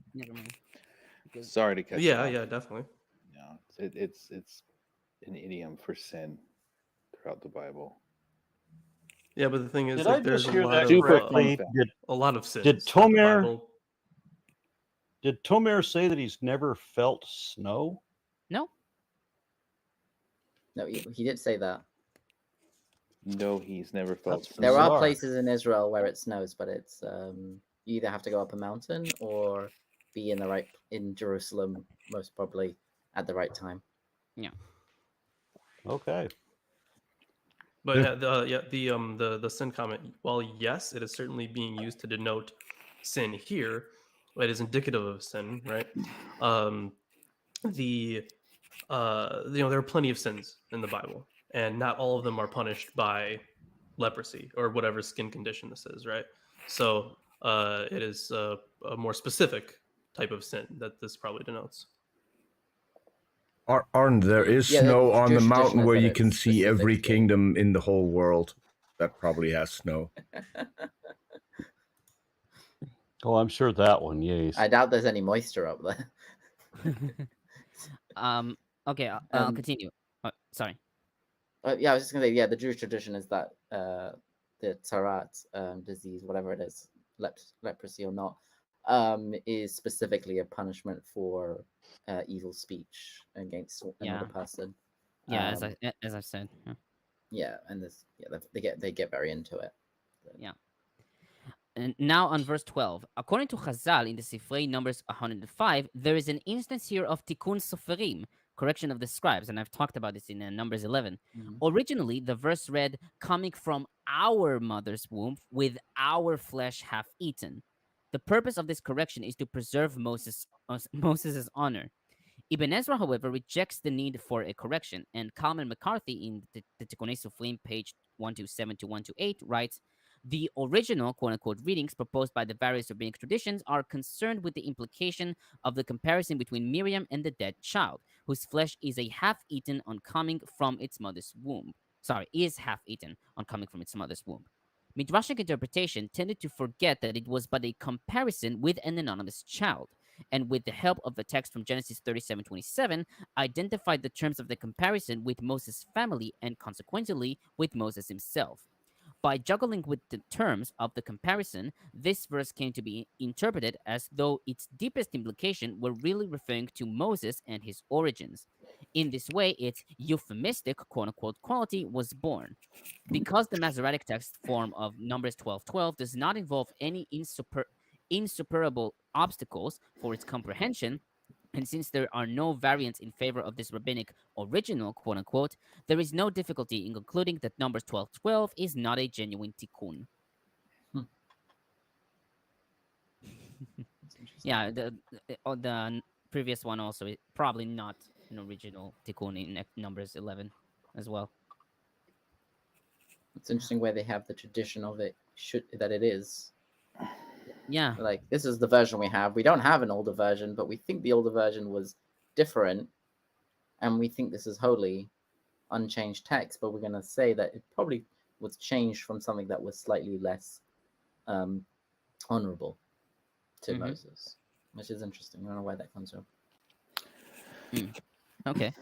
Because- Sorry to cut you off. Yeah, definitely. No, it's an idiom for sin throughout the Bible. Yeah, but the thing is, Did like, I there's just a hear lot that of correctly? a lot of sins. Did throughout the Tomer- Bible. Did Tomer say that he's never felt snow? No, No, he did say that. No, he's never felt That's snow. There are bizarre. places in Israel where it snows, but it's you either have to go up a mountain or be in Jerusalem, most probably at the right time. Okay. But the sin comment. While yes, it is certainly being used to denote sin here, it is indicative of sin, right? There are plenty of sins in the Bible, and not all of them are punished by leprosy or whatever skin condition this is, right? So it is a more specific type of sin that this probably denotes. Arn, there is Yeah, snow the on the Jewish tradition mountain is where that you it's can see every specifically- kingdom in the whole world. That probably has snow. Oh, I'm sure that one. Yes. I doubt there's any moisture up there. Okay, I'll continue. Sorry. Yeah, I was just gonna say, yeah, the Jewish tradition is that the Tzaraat disease, whatever it is, leprosy or not, is specifically a punishment for evil speech against another person. Yeah, as I said. Yeah, and they get very into it. Yeah. And now on verse 12. According to Chazal in the Sifrei Numbers 105, there is an instance here of tikkun soferim, correction of the scribes, and I've talked about this in Numbers 11. Originally, the verse read, coming from our mother's womb with our flesh half eaten. The purpose of this correction is to preserve Moses' honor. Ibn Ezra, however, rejects the need for a correction, and Kalman McCarthy in the Tikkunei Sofrim, page 127 to 128, writes, the original quote-unquote readings proposed by the various rabbinic traditions are concerned with the implication of the comparison between Miriam and the dead child, whose flesh is a half-eaten on coming from its mother's womb. Is half-eaten on coming from its mother's womb. Midrashic interpretation tended to forget that it was but a comparison with an anonymous child, and with the help of the text from Genesis 37:27, identified the terms of the comparison with Moses' family and consequently with Moses himself. By juggling with the terms of the comparison, this verse came to be interpreted as though its deepest implication were really referring to Moses and his origins. In this way, its euphemistic quote-unquote quality was born. Because the Masoretic text form of Numbers 12:12 does not involve any insuperable obstacles for its comprehension, and since there are no variants in favor of this rabbinic original, quote-unquote, there is no difficulty in concluding that Numbers 12:12 is not a genuine tikkun. Yeah, the previous one also is probably not an original tikkun in Numbers 11 as well. It's interesting where they have the tradition of it, that it is. Yeah. Like, this is the version we have. We don't have an older version, but we think the older version was different, and we think this is wholly unchanged text, but we're going to say that it probably was changed from something that was slightly less honorable to Moses, which is interesting. I don't know where that comes from. Okay.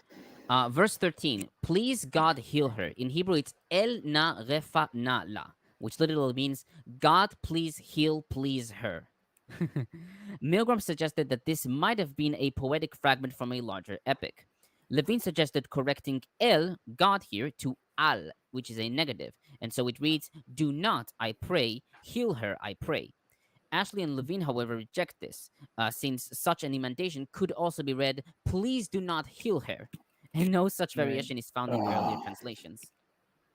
Verse 13. Please God heal her. In Hebrew, it's El na refa na la, which literally means God please heal, please her. Milgrom suggested that this might have been a poetic fragment from a larger epic. Levine suggested correcting El, God here, to Al, which is a negative, and so it reads, do not, I pray, heal her, I pray. Ashley and Levine, however, reject this, since such an emendation could also be read, please do not heal her, and no such variation is found in earlier translations.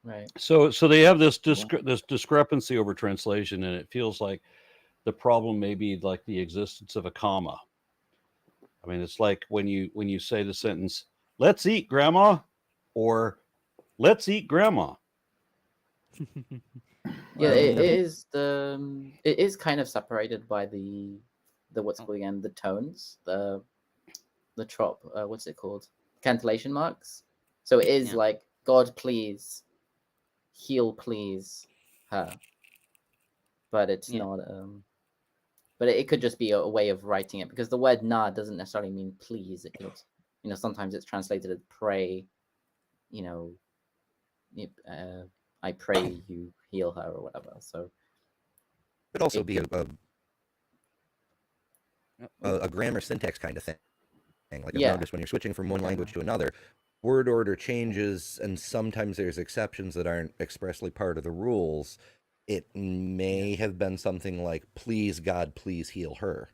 Right. So they have this this discrepancy over translation, and it feels like the problem may be like the existence of a comma. I mean, it's like when you say the sentence, let's eat, Grandma, or let's eat, Grandma. Yeah, it is kind of separated by the what's called again, the tones, the trop, what's it called? Cantillation marks. So it is like, God please heal, please her. But it's not but it could just be a way of writing it, because the word na doesn't necessarily mean please. It could, sometimes it's translated as pray, I pray you heal her or whatever. So it could also be a grammar syntax kind of thing. Like I've noticed when you're switching from one language to another, word order changes, and sometimes there's exceptions that aren't expressly part of the rules, it may have been something like, please, God, please heal her.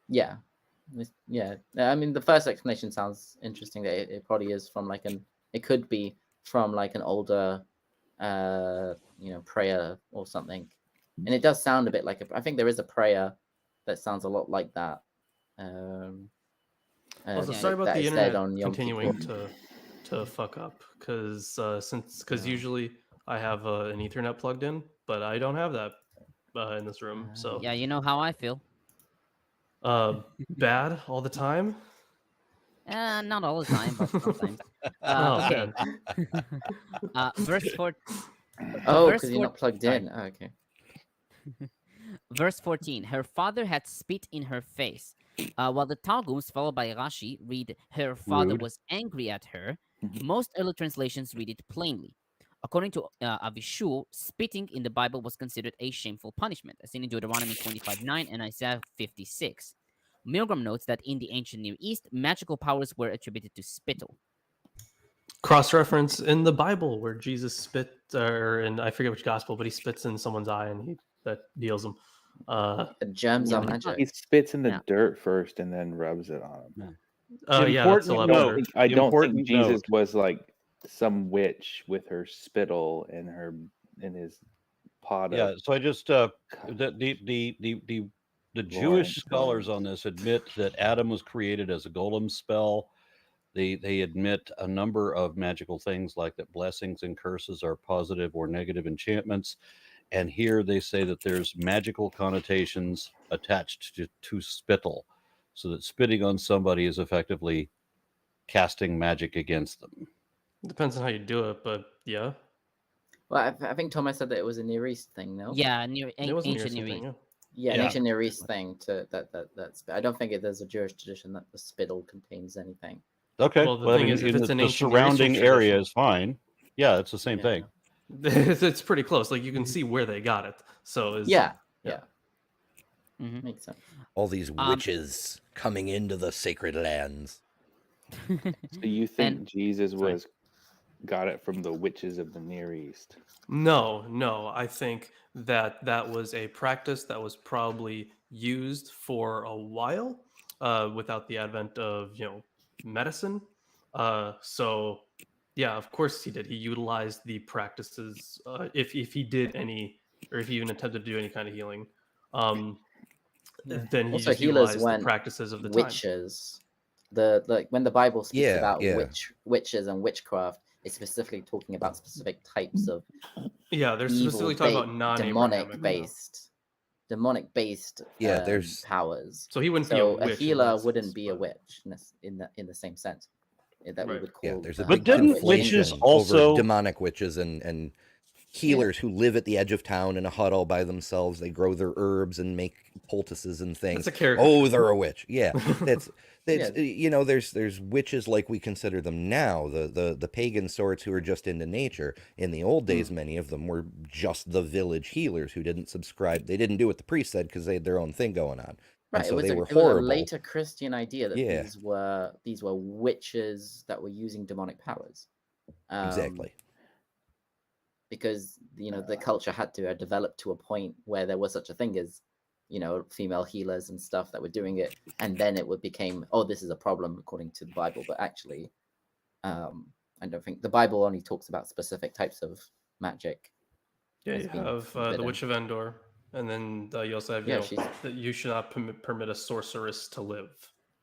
Yeah. Yeah. I mean, the first explanation sounds interesting. That it probably is from like it could be from like an older, prayer or something. And it does sound a bit like I think there is a prayer that sounds a lot like that. Also, sorry about that the is said internet on Yom continuing Kippur. to fuck up, because usually I have an Ethernet plugged in, but I don't have that in this room. So Yeah, you know how I feel. bad all the time. Not all the time, but sometimes. Oh, Okay. man. Verse 4. Oh, verse because you're not plugged sorry. in. Oh, okay. Verse 14. Her father had spit in her face. While the Targums, followed by Rashi, read her father Rude. was angry at her, Mhm. most early translations read it plainly. According to Avishur, spitting in the Bible was considered a shameful punishment, as seen in Deuteronomy 25:9 and Isaiah 56. Milgrom notes that in the ancient Near East, magical powers were attributed to spittle. Cross-reference in the Bible where Jesus spit, or in I forget which gospel, but he spits in someone's eye and that heals him. Germs are Yeah. magic. He spits in the Yeah. dirt first and then rubs it on him. Yeah, that's a lot Important better. I don't think Important Jesus note. was like some witch with her spittle in his pot Yeah, of so I just the Jewish scholars bones. on this admit that Adam was created as a golem spell. They admit a number of magical things, like that blessings and curses are positive or negative enchantments. And here they say that there's magical connotations attached to spittle, so that spitting on somebody is effectively casting magic against them. Depends on how you do it, but yeah. Well, I think Thomas said that it was a Near East thing, no? Yeah, It was an ancient interesting Near thing, East. yeah. Yeah, an Yeah. ancient Near East thing that's. I don't think there's a Jewish tradition that the spittle contains anything. Okay, Well, the thing is, if in it's an the ancient Near Eastern surrounding area tradition- is fine. Yeah, it's the same thing. It's pretty close. Like you can see where they got it. So it's, Yeah. Mhm. Makes sense. All these witches coming into the sacred lands. So you think And- Jesus sorry. got it from the witches of the Near East? No. I think that was a practice that was probably used for a while without the advent of medicine. So yeah, of course he did. He utilized the practices if he did any, or if he even attempted to do any kind of healing. Then he Also, just healers utilized the went practices of the time. witches. When the Bible speaks Yeah, about yeah. witches and witchcraft, it's specifically talking about specific types of Yeah, they're specifically talking about non-Abrahamic. demonic based Yeah, there's- powers. So he wouldn't be a So witch. a in healer that wouldn't sense, be a but- witch in the same sense that we Right. would call. Yeah, there's a But big didn't conflation witches over also- demonic witches and healers who live at the edge of town in a hut all by themselves. They grow their herbs and make poultices and things. That's a character. Oh, they're a witch. Yeah, that's Yeah. there's witches like we consider them now, the pagan sorts who are just into nature. In the old days, many of them were just the village healers who didn't subscribe. They didn't do what the priest said because they had their own thing going on. Right, And so it was they a, were it was a horrible. later Christian idea that Yeah. these were witches that were using demonic powers. Exactly. Because the culture had to develop to a point where there was such a thing as female healers and stuff that were doing it, and then it became, oh, this is a problem according to the Bible. But actually, I don't think the Bible only talks about specific types of magic. Yeah, as you being have the forbidden. Witch of Endor, and then you also have she's that you should not permit a sorceress to live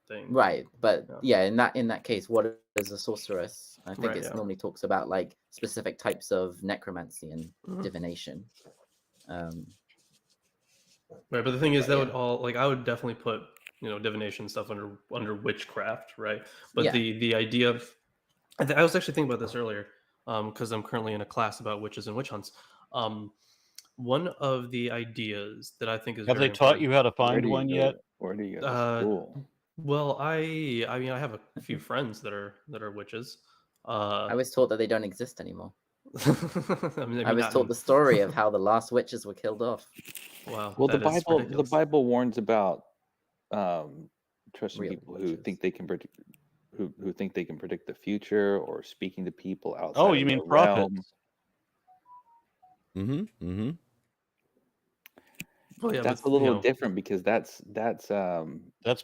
thing. right. But Yeah. in that case, what is a sorceress? I think Right, it's yeah. normally talks about like specific types of necromancy and Mhm. divination. Right, but the thing is, that Yeah. would all like I would definitely put divination stuff under witchcraft, right? But Yeah. the idea of I was actually thinking about this earlier because I'm currently in a class about witches and witch hunts. One of the ideas that I think is Have very they taught important- you how to Where find do you one go yet? to- Where do you go to school? Well, I mean, I have a few friends that are witches. I was taught that they don't exist anymore. I mean, I was not taught in- the story of how the last witches were killed off. Wow. Well, the that is Bible ridiculous. warns about trusting Real people who witches. think they can who think they can predict the future or speaking to people outside. Oh, of you mean their prophets? realm. Oh yeah, That's but, a little different because that's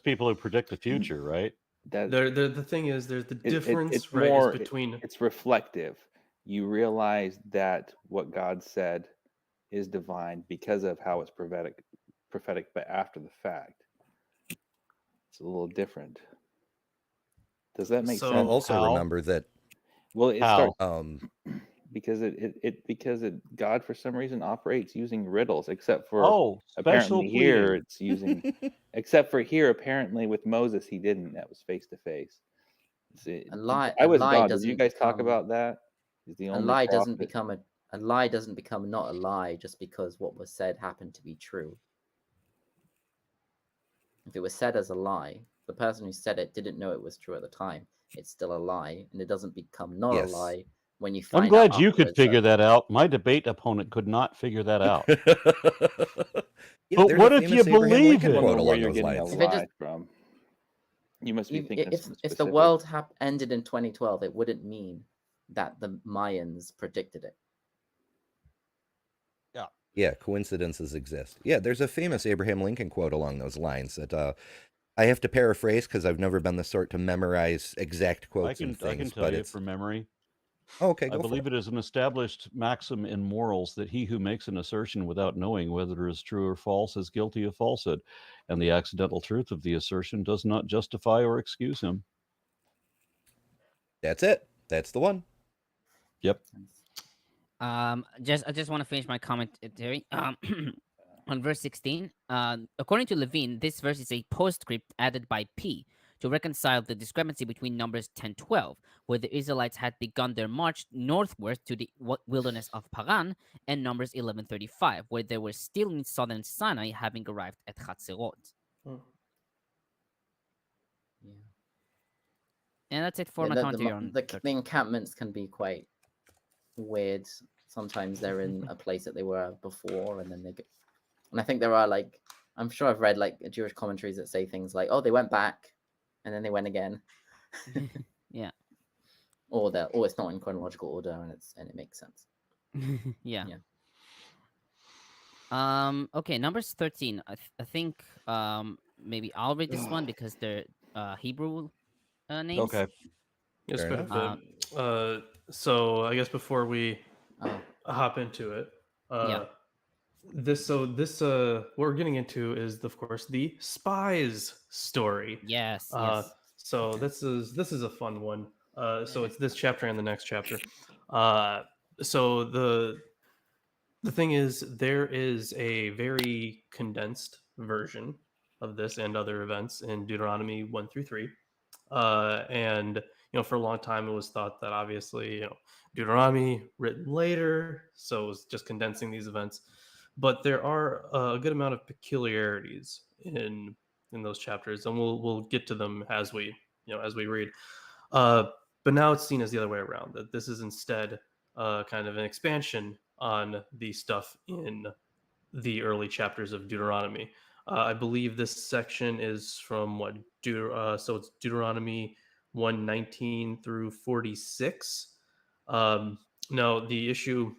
people who predict the future, right? that the thing is, there's the difference, it's right? more is between it's reflective. You realize that what God said is divine because of how it's prophetic, but after the fact, it's a little different. Does that make So- sense? Also How? remember that Well, it How? starts because God for some reason operates using riddles, except for Oh, special apparently here pleading. it's using except for here apparently with Moses he didn't. That was face to face. See, A lie. I A was lie gone. Did doesn't you guys talk become- about that? He's the A only lie prophet. doesn't become a lie doesn't become not a lie just because what was said happened to be true. If it was said as a lie, the person who said it didn't know it was true at the time. It's still a lie, and it doesn't become not Yes. a lie when you find I'm glad out you could afterwards figure that out. My debate opponent could not figure that out. Yeah, But there's what a if famous you Abraham believe Lincoln it? I don't quote know where along you're those getting lines. a If it lie just- from. You must be If, thinking if, something if the specific. world ended in 2012, it wouldn't mean that the Mayans predicted it. Yeah, coincidences exist. Yeah, there's a famous Abraham Lincoln quote along those lines that I have to paraphrase because I've never been the sort to memorize exact I quotes can and things. tell but you it's from memory. okay. I Go for believe it. it is an established maxim in morals that he who makes an assertion without knowing whether it is true or false is guilty of falsehood, and the accidental truth of the assertion does not justify or excuse him. That's it. That's the one. Yep. I just want to finish my commentary. On verse 16, according to Levine, this verse is a postscript added by P to reconcile the discrepancy between Numbers 10:12, where the Israelites had begun their march northward to the wilderness of Paran, and Numbers 11:35, where they were still in southern Sinai, having arrived at Hatzerot. Hmm. Yeah. And that's it for Yeah, my the, commentary on the encampments can be quite weird. Sometimes they're in a place that they were before, and then they go. And I think there are I'm sure I've read Jewish commentaries that say things like, "Oh, they went back, and then they went again." Yeah. Or it's not in chronological order, and it makes sense. Yeah. Yeah. Okay, Numbers 13. I think maybe I'll read this one because they're Hebrew names. Okay. It's Fair quite a bit. So I guess before we hop into it, Yeah. this what we're getting into is of course the spies story. Yes. So this is a fun one. So it's this chapter and the next chapter. So the thing is, there is a very condensed version of this and other events in Deuteronomy 1 through 3. And for a long time it was thought that obviously Deuteronomy written later, so it was just condensing these events. But there are a good amount of peculiarities in those chapters, and we'll get to them as we read. But now it's seen as the other way around, that this is instead kind of an expansion on the stuff in the early chapters of Deuteronomy. I believe this section is from so it's Deuteronomy 1:19 through 46. Now, the issue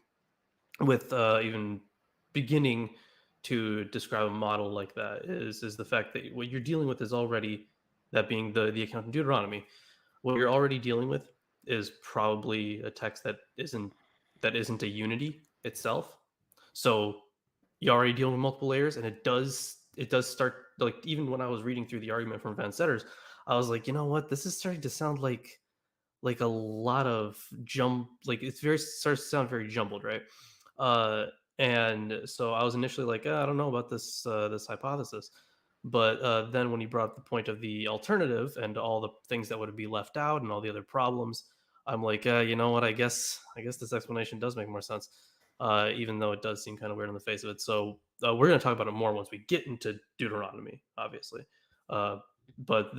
with even beginning to describe a model like that is the fact that what you're dealing with is already, that being the account in Deuteronomy, what you're already dealing with is probably a text that isn't a unity itself. So you're already dealing with multiple layers, and it does start, like, even when I was reading through the argument from Van Setters, I was like, you know what, this is starting to sound like a lot of starts to sound very jumbled, right? And so I was initially like, I don't know about this hypothesis. But then when you brought up the point of the alternative and all the things that would be left out and all the other problems, I'm like, you know what? I guess this explanation does make more sense, even though it does seem kind of weird on the face of it. So we're going to talk about it more once we get into Deuteronomy, obviously. But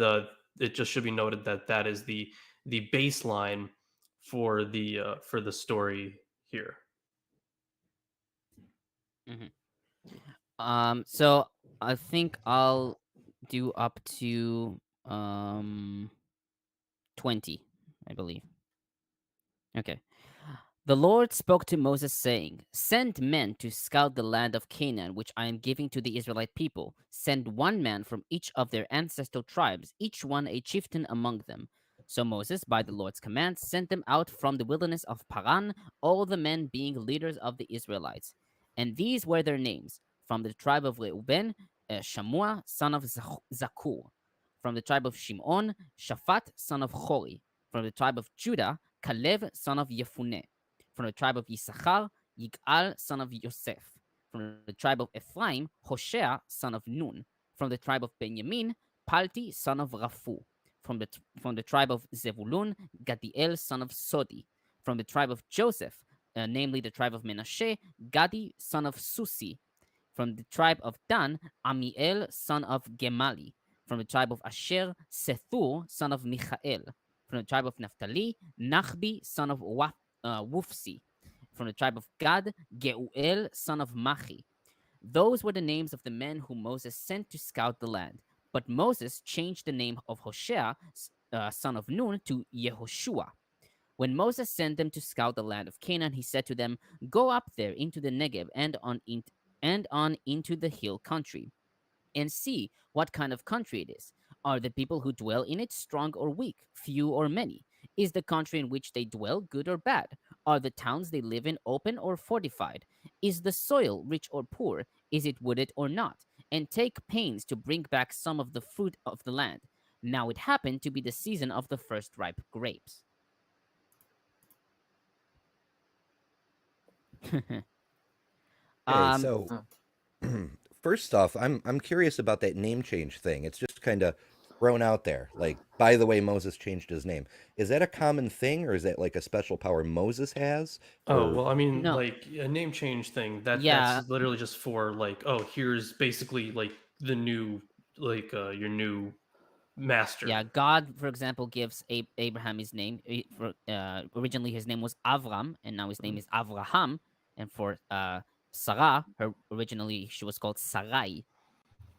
it just should be noted that that is the baseline for the story here. So I think I'll do up to 20, I believe. Okay. The Lord spoke to Moses, saying, Send men to scout the land of Canaan, which I am giving to the Israelite people. Send one man from each of their ancestral tribes, each one a chieftain among them. So Moses, by the Lord's command, sent them out from the wilderness of Paran, all the men being leaders of the Israelites. And these were their names. From the tribe of Reuben, Shammua, son of Zakur. From the tribe of Shimon, Shaphat, son of Chori. From the tribe of Judah, Caleb, son of Yefuneh. From the tribe of Issachar, Yig'al, son of Yosef. From the tribe of Ephraim, Hoshea, son of Nun. From the tribe of Benjamin, Palti, son of Rafu. From the tribe of Zebulun, Gadiel, son of Sodi. From the tribe of Joseph, namely the tribe of Menashe, Gadi, son of Susi. From the tribe of Dan, Amiel, son of Gemali. From the tribe of Asher, Sethur, son of Michael. From the tribe of Naphtali, Nachbi, son of Wufsi. From the tribe of Gad, Geuel, son of Machi. Those were the names of the men whom Moses sent to scout the land. But Moses changed the name of Hoshea, son of Nun, to Yehoshua. When Moses sent them to scout the land of Canaan, he said to them, Go up there into the Negev and on into the hill country, and see what kind of country it is. Are the people who dwell in it strong or weak, few or many? Is the country in which they dwell good or bad? Are the towns they live in open or fortified? Is the soil rich or poor? Is it wooded or not? And take pains to bring back some of the fruit of the land. Now it happened to be the season of the first ripe grapes. Okay, so first off, I'm curious about that name change thing. It's just kind of thrown out there. Like, by the way, Moses changed his name. Is that a common thing, or is that like a special power Moses has? Oh, Or... well, I mean, No. like a name change thing. Yeah. That's literally just for like, oh, here's basically like the new, like your new master. Yeah, God, for example, gives Abraham his name. Originally, his name was Avram, and now his name is Avraham. And for Sarah, originally she was called Sarai.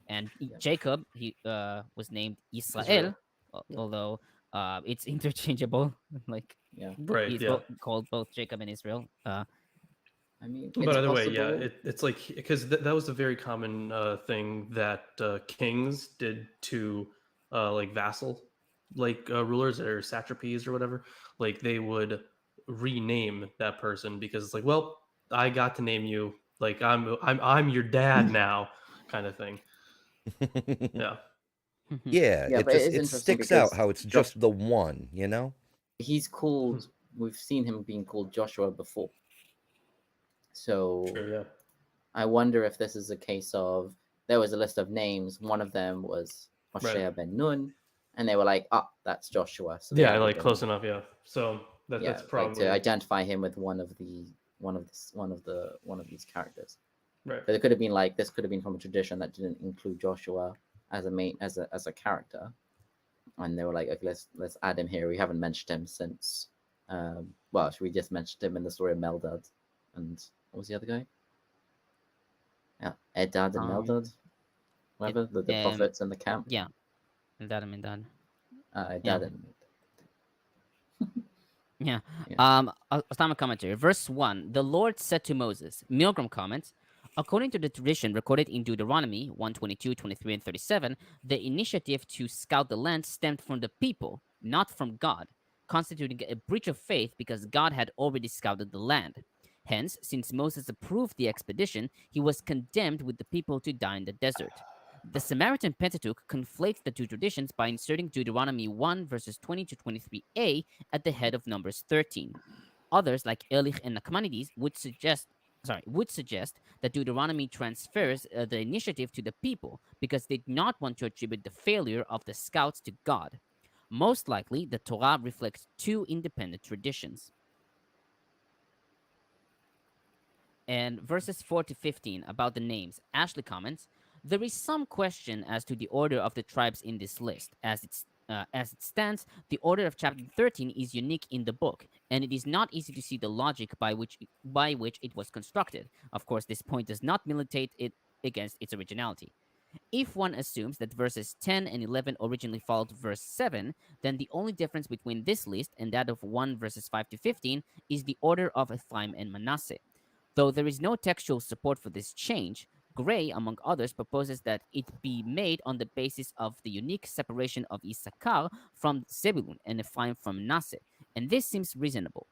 And Jacob, he was named Israel, although it's interchangeable. Like, right, he's called both Jacob and Israel. I mean, but either way, possible. it's like, because that was a very common thing that kings did to like vassal like rulers or satrapies or whatever. Like, they would rename that person because it's like, well, I got to name you, like I'm your dad now, kind of thing. Yeah. Yeah, Yeah, it but it just is it interesting sticks out because how it's just the one, you know? he's called. We've seen him being called Joshua before. So Sure, yeah. I wonder if this is a case of there was a list of names. One of them was Hoshea ben Nun, and they were like, "Ah, that's Joshua." So they Yeah, added like him. close enough. Yeah. So that's like probably to identify him with one of these characters. right. But it could have been like this could have been from a tradition that didn't include Joshua as a character, and they were like, okay, let's add him here. We haven't mentioned him since. We just mentioned him in the story of Meldad, and what was the other guy? Yeah, Eldad and Meldad, whatever the prophets in the camp. Yeah, Eldad and Meldad. Eldad and Yeah. Islamic commentary. Verse 1. The Lord said to Moses, Milgrom comments, according to the tradition recorded in Deuteronomy 1:22, 23, and 37, the initiative to scout the land stemmed from the people, not from God, constituting a breach of faith because God had already scouted the land. Hence, since Moses approved the expedition, he was condemned with the people to die in the desert. The Samaritan Pentateuch conflates the two traditions by inserting Deuteronomy 1 verses 20 to 23a at the head of Numbers 13. Others, like Ehrlich and Nachmanides, would suggest that Deuteronomy transfers the initiative to the people because they did not want to attribute the failure of the scouts to God. Most likely, the Torah reflects two independent traditions. And verses 4 to 15 about the names, Ashley comments, there is some question as to the order of the tribes in this list. As it stands, the order of chapter 13 is unique in the book, and it is not easy to see the logic by which it was constructed. Of course, this point does not militate it against its originality. If one assumes that verses 10 and 11 originally followed verse 7, then the only difference between this list and that of 1 verses 5 to 15 is the order of Ephraim and Manasseh. Though there is no textual support for this change, Gray, among others, proposes that it be made on the basis of the unique separation of Issachar from Zebulun and Ephraim from Manasseh, and this seems reasonable.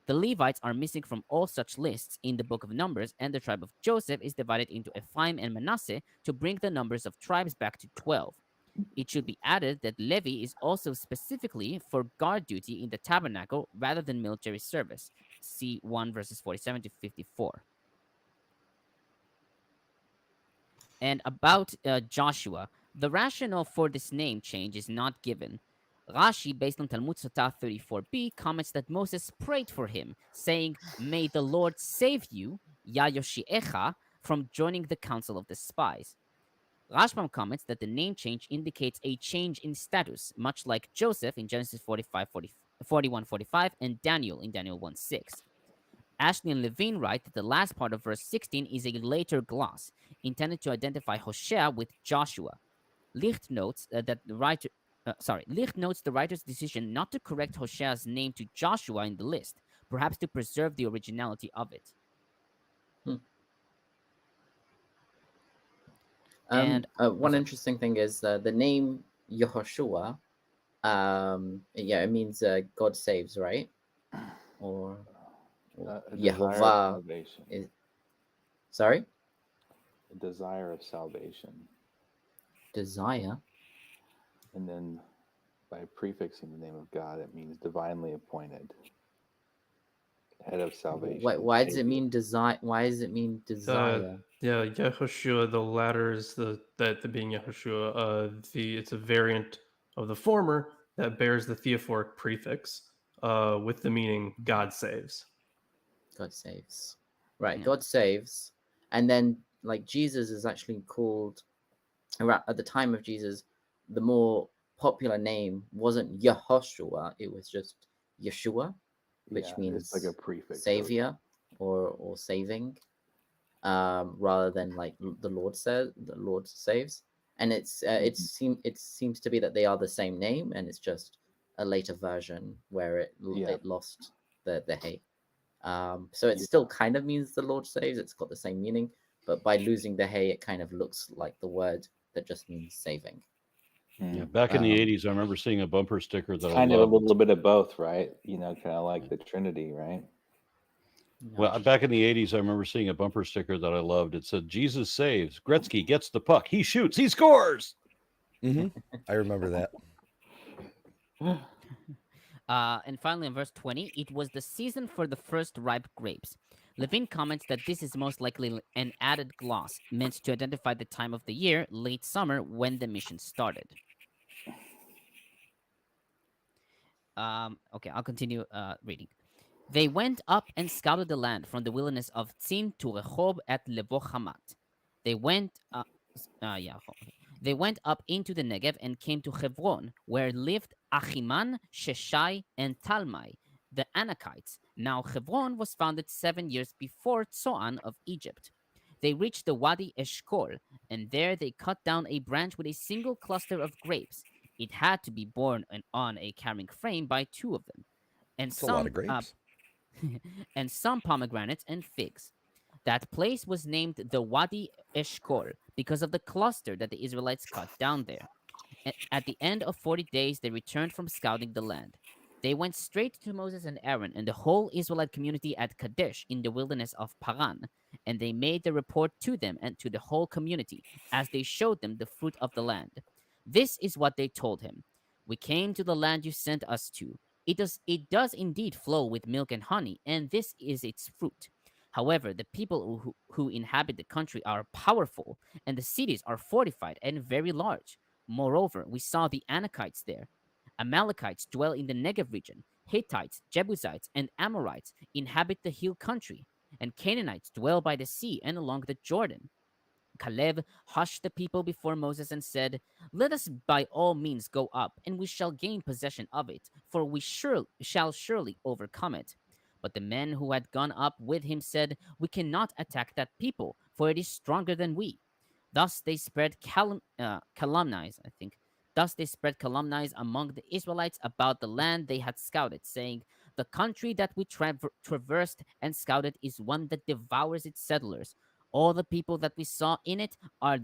The Levites are missing from all such lists in the book of Numbers, and the tribe of Joseph is divided into Ephraim and Manasseh to bring the numbers of tribes back to 12. It should be added that Levi is also specifically for guard duty in the tabernacle rather than military service. See 1 verses 47 to 54. And about Joshua, the rationale for this name change is not given. Rashi, based on Talmud Sotah 34b, comments that Moses prayed for him, saying, "May the Lord save you, Ya Yoshiecha, from joining the council of the spies." Rashbam comments that the name change indicates a change in status, much like Joseph in Genesis 41:45 and Daniel in Daniel 1:6. Ashley and Levine write that the last part of verse 16 is a later gloss, intended to identify Hoshea with Joshua. Licht notes Licht notes the writer's decision not to correct Hoshea's name to Joshua in the list, perhaps to preserve the originality of it. One interesting thing is the name Yehoshua. It means God saves, right? Or Yehovah. Sorry? A desire of salvation. Desire? And then by prefixing the name of God, it means divinely appointed. Head of salvation. Why does it mean desire? Why does it mean desire? Yehoshua, the latter is the being Yehoshua. It's a variant of the former that bears the theophoric prefix with the meaning God saves. God saves. Right, God saves. And then, like, Jesus is actually called, at the time of Jesus, the more popular name wasn't Yehoshua, it was just Yeshua, which means like a prefix, savior or saving, rather than like the Lord saves. And it seems to be that they are the same name, and it's just a later version where it lost the hey. So it still kind of means the Lord saves. It's got the same meaning, but by losing the hey, it kind of looks like the word that just means saving. Yeah, back in the 80s, I remember seeing a bumper sticker that kind I of loved. a little bit of both, right? You know, kind of like the Trinity, right? Well, back in the 80s, I remember seeing a bumper sticker that I loved. It said, "Jesus saves. Gretzky gets the puck. He shoots. He scores." I remember that. And finally, in verse 20, it was the season for the first ripe grapes. Levine comments that this is most likely an added gloss meant to identify the time of the year, late summer, when the mission started. Okay, I'll continue reading. They went up and scouted the land from the wilderness of Tzin to Rehob at Levo Hamat. They went up into the Negev and came to Hebron, where lived Achiman, Sheshai, and Talmai, the Anakites. Now Hebron was founded 7 years before Tzoan of Egypt. They reached the Wadi Eshkol, and there they cut down a branch with a single cluster of grapes. It had to be borne on a carrying frame by two of them, and It's a lot of grapes. and some pomegranates and figs. That place was named the Wadi Eshkol because of the cluster that the Israelites cut down there. At the end of 40 days, they returned from scouting the land. They went straight to Moses and Aaron and the whole Israelite community at Kadesh in the wilderness of Paran, and they made the report to them and to the whole community as they showed them the fruit of the land. This is what they told him. We came to the land you sent us to. It does indeed flow with milk and honey, and this is its fruit. However, the people who inhabit the country are powerful, and the cities are fortified and very large. Moreover, we saw the Anakites there. Amalekites dwell in the Negev region. Hittites, Jebusites, and Amorites inhabit the hill country, and Canaanites dwell by the sea and along the Jordan. Caleb hushed the people before Moses and said, "Let us by all means go up, and we shall gain possession of it, for we shall surely overcome it." But the men who had gone up with him said, "We cannot attack that people, for it is stronger than we." Thus they spread calumnies, I think. Thus they spread calumnies among the Israelites about the land they had scouted, saying, "The country that we traversed and scouted is one that devours its settlers. All the people that we saw in it are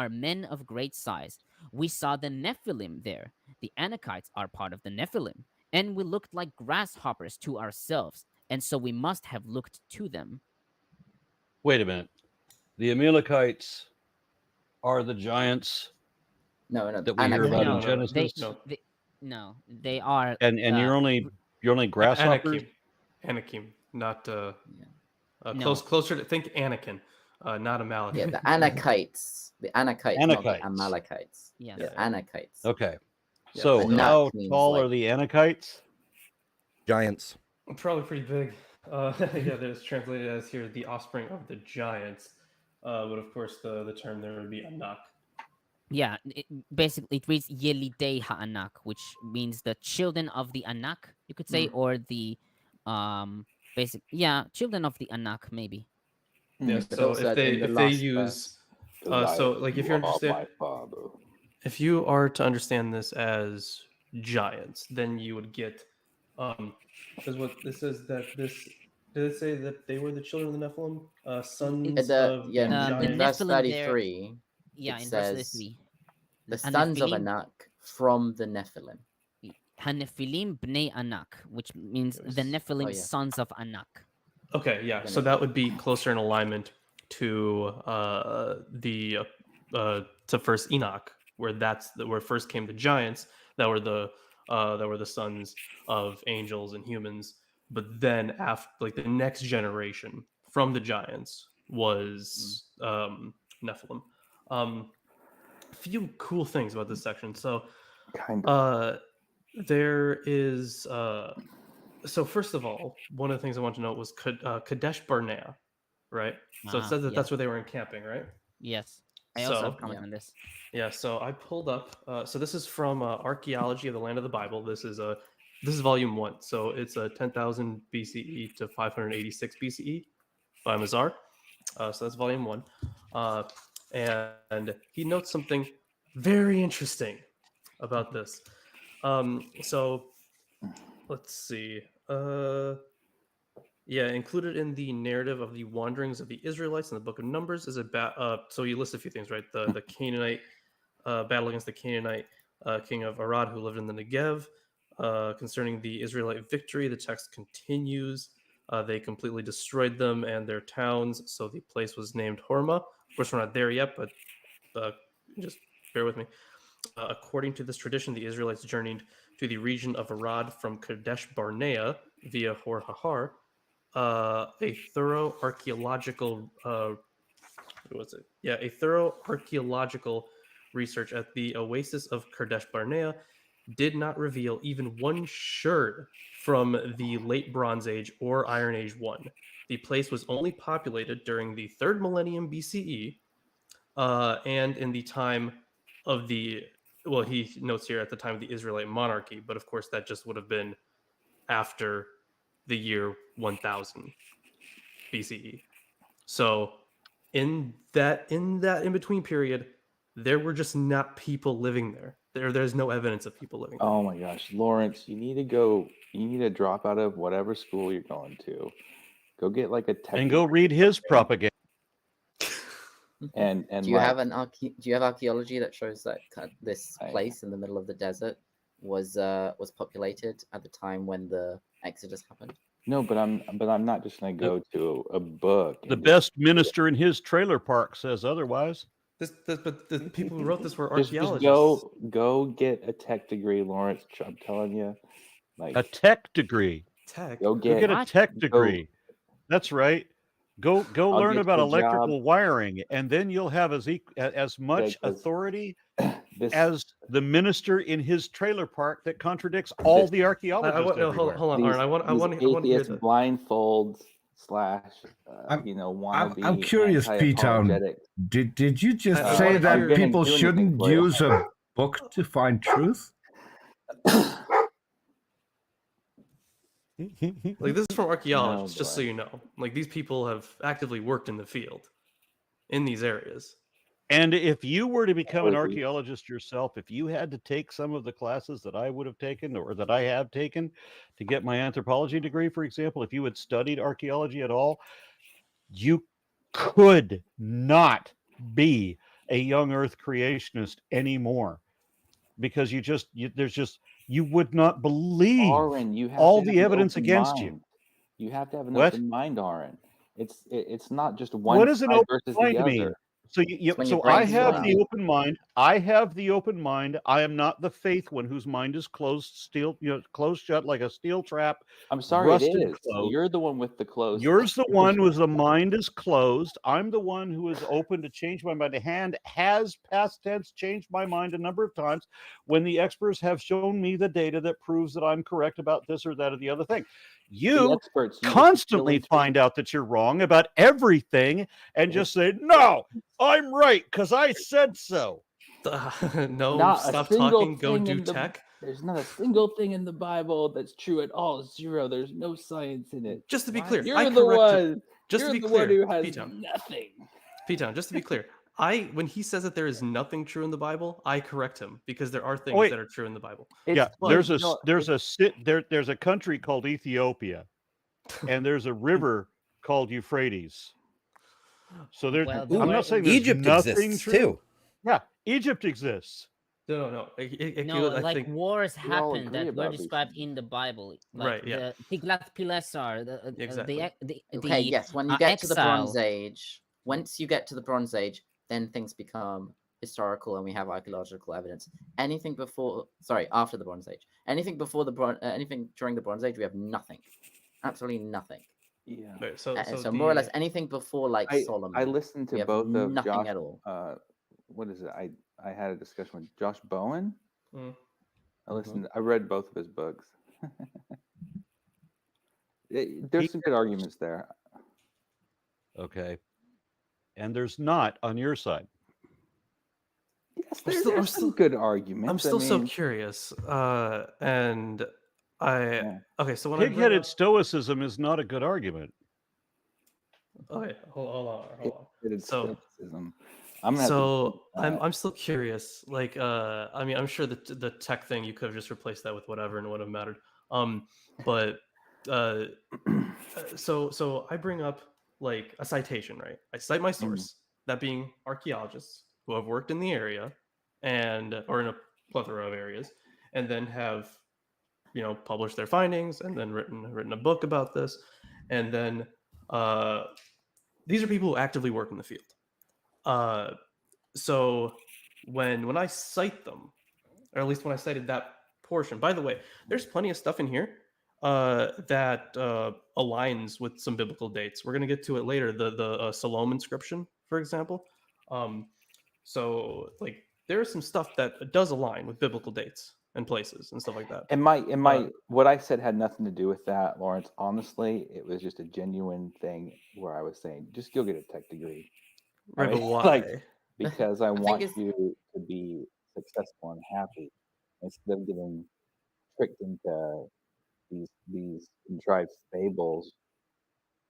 men of great size. We saw the Nephilim there. The Anakites are part of the Nephilim, and we looked like grasshoppers to ourselves, and so we must have looked to them." Wait a minute. The Amalekites are the giants No, that we hear Anakim. about in No, Genesis, they are. and you're only grasshoppers. Anakim, not No. closer to think Anakin, not Amalek. Yeah, the Anakites. The Anakites, not the Anakites. Amalekites. Yes. The Anakites. Okay. Yeah, So Anak how means tall like- are the Anakites? Giants. Probably pretty big. Yeah, there's translated as here the offspring of the giants. But of course, the term there would be Anak. Yeah, basically it reads Yelidei Ha'anak, which means the children of the Anak, you could say, or the children of the Anak, maybe. Yeah, But so also if they in the last use Because so like if you are understand my father. if you are to understand this as giants, then you would get because what this says that this did it say that they were the children of the Nephilim, sons In of the giants? verse Nephilim there- 33, Yeah, it in verse says 33. the sons of Hanephilim- Anak from the Nephilim. Hanephilim bnei Anak, which means the Yes. Nephilim yeah. sons of Anak. Okay, yeah. So that would be closer in alignment to to first Enoch, where where first came the giants that were the sons of angels and humans. But then after, like, the next generation from the giants was Nephilim. A few cool things about this section. So Kind of. there is so first of all, one of the things I want to note was Kadesh Barnea, right? So it says that that's where they were encamping, right? Yes. I also So- have comment on this. Yeah. So I pulled up. So this is from Archaeology of the Land of the Bible. This is volume 1. So it's 10,000 BCE to 586 BCE by Mazar. So that's volume 1. And he notes something very interesting about this. So let's see. Included in the narrative of the wanderings of the Israelites in the book of Numbers is so you list a few things, right? The Canaanite battle against the Canaanite king of Arad who lived in the Negev. Concerning the Israelite victory, the text continues. They completely destroyed them and their towns, so the place was named Hormah. Of course, we're not there yet, but just bear with me. According to this tradition, the Israelites journeyed to the region of Arad from Kadesh Barnea via Hor Hahar. A thorough archaeological research at the oasis of Kadesh Barnea did not reveal even one sherd from the late Bronze Age or Iron Age 1. The place was only populated during the 3rd millennium BCE, and in the time of he notes here at the time of the Israelite monarchy, but of course that just would have been after the year 1000 BCE. So in that in between period, there were just not people living there. There's no evidence of people living there. Oh my gosh, Lawrence, you need to drop out of whatever school you're going to. Go get like a tech And go read his propaganda. and Do you like, have do you have archaeology that shows that this I- place in the middle of the desert was populated at the time when the Exodus happened? No, but I'm not just gonna go to a book. The and best minister in his trailer park says otherwise. But the people who wrote this were just archaeologists. go get a tech degree, Lawrence. I'm telling you, like A tech degree. Tech. go Go get get a What? tech degree. That's right. Go I'll learn get about you a electrical job. wiring, and then you'll have as much Because authority this. as the minister in his trailer park that contradicts all This- the archaeologists hold everywhere. on, Aaron. I want to hear atheist the. blindfolds / I'm wannabe curious, P-Town. anti-apologetics. Did you just I say wanna that hear- people do anything shouldn't for you. use a book to find truth? Like, this is from archaeologists, just so boy. you know. Like, these people have actively worked in the field. in these areas. And if you were to become an agree. archaeologist yourself, if you had to take some of the classes that I would have taken or that I have taken to get my anthropology degree, for example, if you had studied archaeology at all, you could not be a young earth creationist anymore, because you would not believe Aaron, you have all to have the an evidence open against you. mind. You have to have an What? open mind, Aaron. It's not just one What does an side open versus mind the mean? other. So It's when your so I brain's have flat. the open mind. I have the open mind. I am not the faith one whose mind is closed shut like a steel trap. I'm sorry, rusted it is. closed. You're the one with the closed. Yours the one whose the mind is closed. I'm the one who is open to change my mind. The hand has past tense changed my mind a number of times when the experts have shown me the data that proves that I'm correct about this or that or the other thing. The You experts you constantly find out that you're wrong about everything and just say, no, I'm right because I said so. No, Not a stop single talking, go thing do in the- tech. There's not a single thing in the Bible that's true at all. Zero. There's no science in it. Just to be Why? clear, You're I the corrected- one. Just You're to be the clear, one who has P-Town. nothing. P-Town, just to be clear, when he says that there is nothing true in the Bible, I correct him because there are things wait. that are true in the Bible. Yeah, Well, there's you know, there's a country called Ethiopia, and there's a river called Euphrates. So there's Well, I'm Ooh, not saying there's Egypt nothing exists true. too. Yeah, Egypt exists. No. No, I like think wars we all happen agree that were about these described things. in the Bible, like Right, yeah. the Tiglath-Pileser, Exactly. Okay, yes, when you get to the exile. Bronze Age, once you get to the Bronze Age, then things become historical and we have archaeological evidence. Anything after the Bronze Age, anything before anything during the Bronze Age, we have nothing, absolutely nothing. Yeah. Right, so More or less anything before like Solomon. I listened we to have both of nothing Josh. at all. What is it? I had a discussion with Josh Bowen. Mm. I listened. I read both of his books. There's some good arguments there. Okay, and there's not on your side. Yes, I'm there's still- some good arguments. I'm still I so mean, curious. And okay, so when Pig-headed stoicism is not a good argument. Okay, hold on. it's So- skepticism. I'm gonna have to So think, I'm still curious. Like, I mean, I'm sure the tech thing you could have just replaced that with whatever and it wouldn't have mattered. But so I bring up like a citation, right? I cite my source, that being archaeologists who have worked in the area or in a plethora of areas, and then have published their findings and then written a book about this, and then these are people who actively work in the field. So when I cite them, or at least when I cited that portion, by the way, there's plenty of stuff in here that aligns with some biblical dates. We're going to get to it later. The Salome inscription, for example. So like there is some stuff that does align with biblical dates and places and stuff like that. and my what I said had nothing to do with that, Lawrence. Honestly, it was just a genuine thing where I was saying, just go get a tech degree. Right, but mean, why? like, because I want it's- you to be successful and happy instead of getting tricked into these contrived fables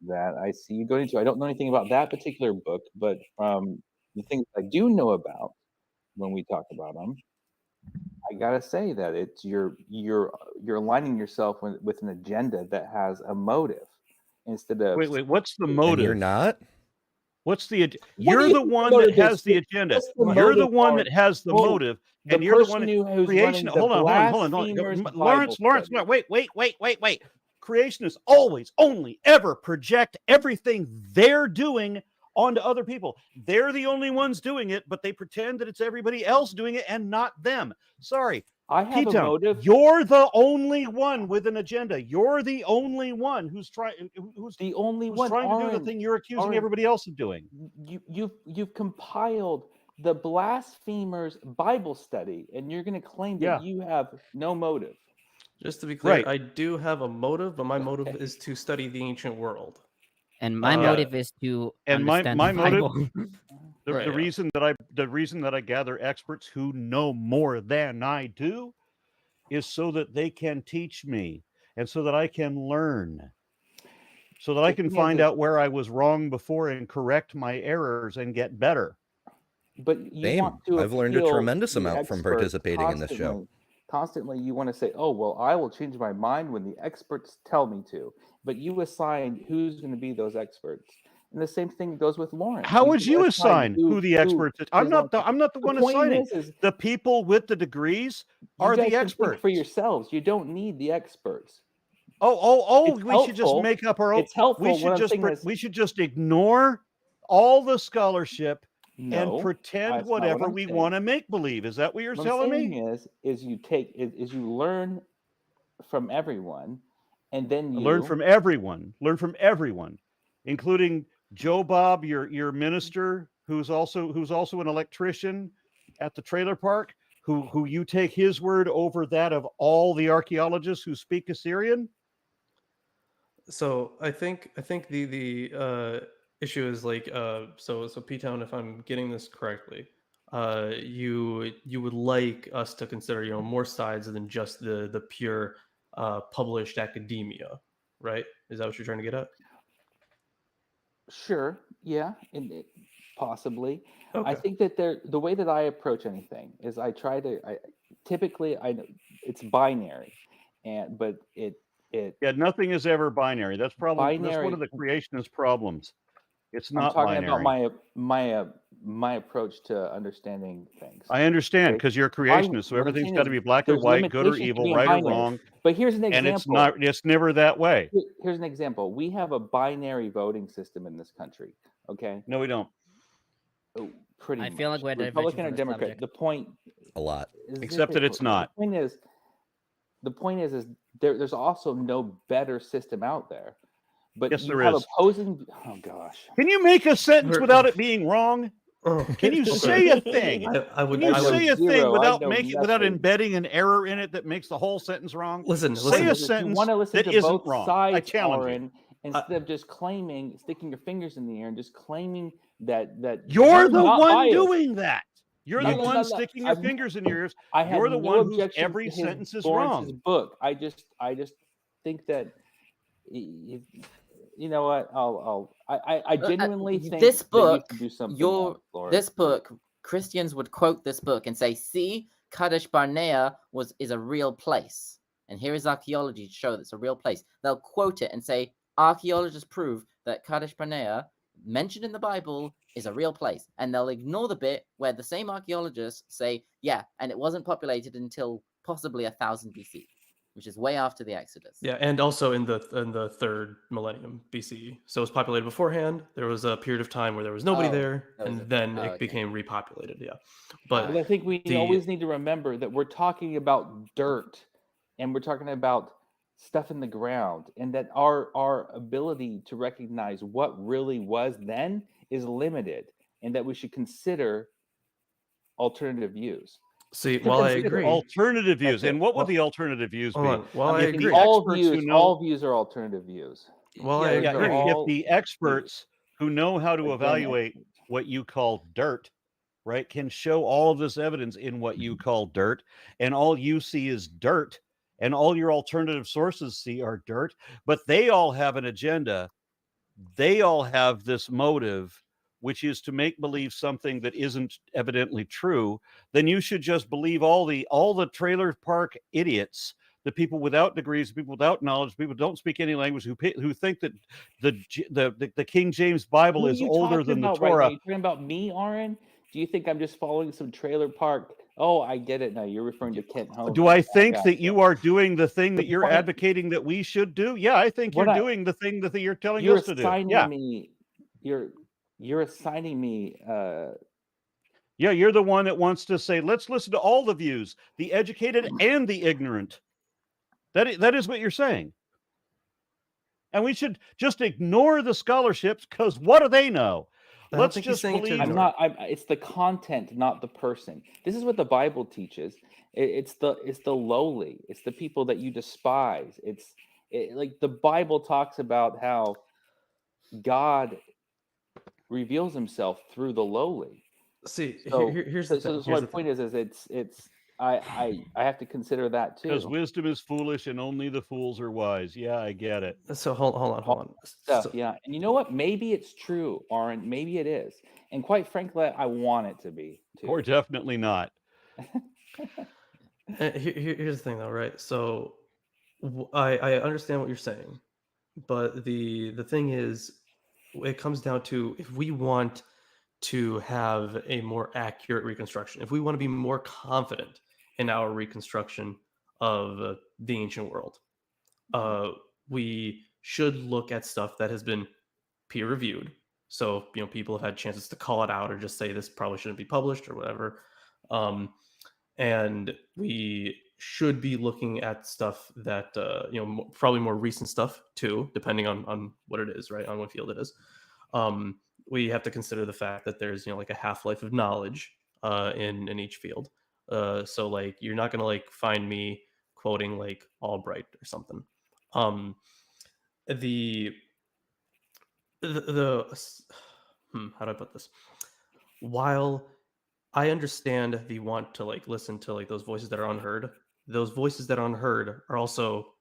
that I see you going into. I don't know anything about that particular book, but from the things I do know about when we talk about them, I gotta say that it's you're aligning yourself with an agenda that has a motive instead of Wait, what's the And motive? you're not? What's the? do You're you the think one the that motive has is? the agenda. What's the You're the motive, one Lawrence? that has the Oh, motive, the and you're the one person who's creation. running the Hold on. Blasphemers Lawrence, Bible no, study. wait. Creationists always, only, ever project everything they're doing onto other people. They're the only ones doing it, but they pretend that it's everybody else doing it and not them. Sorry. I have a P-Town, motive. you're the only one with an agenda. You're the only one who's trying to do the thing you're accusing Aaron, everybody else of doing. You've compiled the Blasphemers Bible study, and you're going to claim that you have no motive. Just to be clear, Right. I do have a motive, but my motive is to study the ancient world. And my motive is to And my understand my the motive, Bible. the Right, yeah. reason that I gather experts who know more than I do is so that they can teach me and so that I can learn. so that I The can thing is find that- out where I was wrong before and correct my errors and get better. But you Same. want to I've learned a appeal tremendous to the amount from expert participating in this show. Constantly, you want to say, "Oh, well, I will change my mind when the experts tell me to." But you assign who's going to be those experts, and the same thing goes with Lawrence. How would you assign who the experts? I'm not the one point assigning. is The people with the degrees are you guys the can think experts. for yourselves. You don't need the experts. Oh! It's We should just helpful. make up our own. It's helpful. We What should I'm just saying is- we should just ignore all the scholarship and No, pretend that's not what whatever I'm we saying. want to make believe. Is that what you're What telling I'm me? saying is you learn from everyone, and then you Learn from everyone. Learn from everyone, including Joe Bob, your minister, who's also an electrician at the trailer park. Who you take his word over that of all the archaeologists who speak Assyrian? So I think the issue is like so P-Town, if I'm getting this correctly, you would like us to consider more sides than just the pure published academia, right? Is that what you're trying to get at? Sure, yeah, possibly. Okay. I think that the way that I approach anything is I typically it's binary, but it Yeah, nothing is ever binary. That's one Binary- of the creationist problems. It's I'm not talking binary. about my approach to understanding things. I understand Okay. because you're a creationist, so what I'm everything's saying got is to be black or there's white, good or limitations to evil, being right or binary. wrong, But here's an example. and it's never that way. Here's an example. We have a binary voting system in this country. Okay, No, we don't. pretty. I feel much. like we're diverging Republican or from this Democrat. subject. The point A lot. is Except that it's not. The point is there's also no better system out there. But Yes, you there have is. opposing. Oh gosh. Can you make a sentence We're- without it being wrong? Can you say a thing? I would Can you I would- say a thing zero, I without know without nothing. embedding an error in it that makes the whole sentence wrong? listen. Say a If you sentence want to listen that to isn't both wrong. I sides, challenge you. Aaron, instead of just sticking your fingers in the air and just claiming that You're the not one biased. doing that. You're No, the no, one no, no. sticking your I'm- fingers in your ears. I have You're the no one whose objection every to his sentence is Lawrence's wrong. book. I just think that you know what? I genuinely think this that you book, should do something your else, Lawrence. this book, Christians would quote this book and say, "See, Kadesh Barnea is a real place, and here is archaeology to show that it's a real place." They'll quote it and say, "Archaeologists prove that Kadesh Barnea, mentioned in the Bible, is a real place," and they'll ignore the bit where the same archaeologists say, "Yeah, and it wasn't populated until possibly 1000 BC." Which is way after the Exodus. Yeah, and also in the third millennium BCE. So it was populated beforehand. There was a period of time where there was nobody Oh, there, that was and it. then Oh, it okay. became repopulated. Yeah, But but I think we the- always need to remember that we're talking about dirt, and we're talking about stuff in the ground, and that our ability to recognize what really was then is limited, and that we should consider alternative views. see, while I consider agree, Alternative views. That's And it. what would Well, the alternative views be? hold on. While I if the agree, All experts views, who know, all views are alternative views. while I yeah, agree, if all the experts who know how to Again, evaluate what you call dirt, right, can show all of this evidence in what you call dirt, and all you see is dirt, and all your alternative sources see are dirt, but they all have an agenda. They all have this motive, which is to make believe something that isn't evidently true. Then you should just believe all the trailer park idiots, the people without degrees, people without knowledge, people who don't speak any language, who think that the King James Bible Who are is you older talking than the about right now? Torah. You talking about me, Aaron? Do you think I'm just following some trailer park? Oh, I get it now. You're referring to Kent Holmes. Do I think that gotcha. you are doing the thing The that you're point- advocating that we should do? Yeah, I think What you're I- doing the thing that you're telling You're us to do. assigning Yeah, me. You're assigning me. yeah, you're the one that wants to say, let's listen to all the views, the educated and the ignorant. That is what you're saying. And we should just ignore the scholarships, because what do they know? I don't Let's think he's just saying to believe. I'm ignore. not. It's the content, not the person. This is what the Bible teaches. It's the lowly. It's the people that you despise. Like the Bible talks about how God reveals Himself through the lowly. see, So, here's so, the thing. so my point is it's I have to consider that Because too. wisdom is foolish and only the fools are wise. Yeah, I get it. So hold on. Stuff, So, yeah. And you know what? Maybe it's true, Aaron. Maybe it is. And quite frankly, I want it to be too. Or definitely not. here's the thing, though, right? So I understand what you're saying, but the thing is, it comes down to if we want to have a more accurate reconstruction, if we want to be more confident in our reconstruction of the ancient world, we should look at stuff that has been peer reviewed. So, people have had chances to call it out or just say this probably shouldn't be published or whatever. And we should be looking at stuff that, probably more recent stuff too, depending on what it is, right? On what field it is. We have to consider the fact that there's, like a half-life of knowledge in each field. So like, you're not going to like find me quoting like Albright or something. How do I put this? While I understand the want to like listen to like those voices that are unheard, those voices that are unheard are also,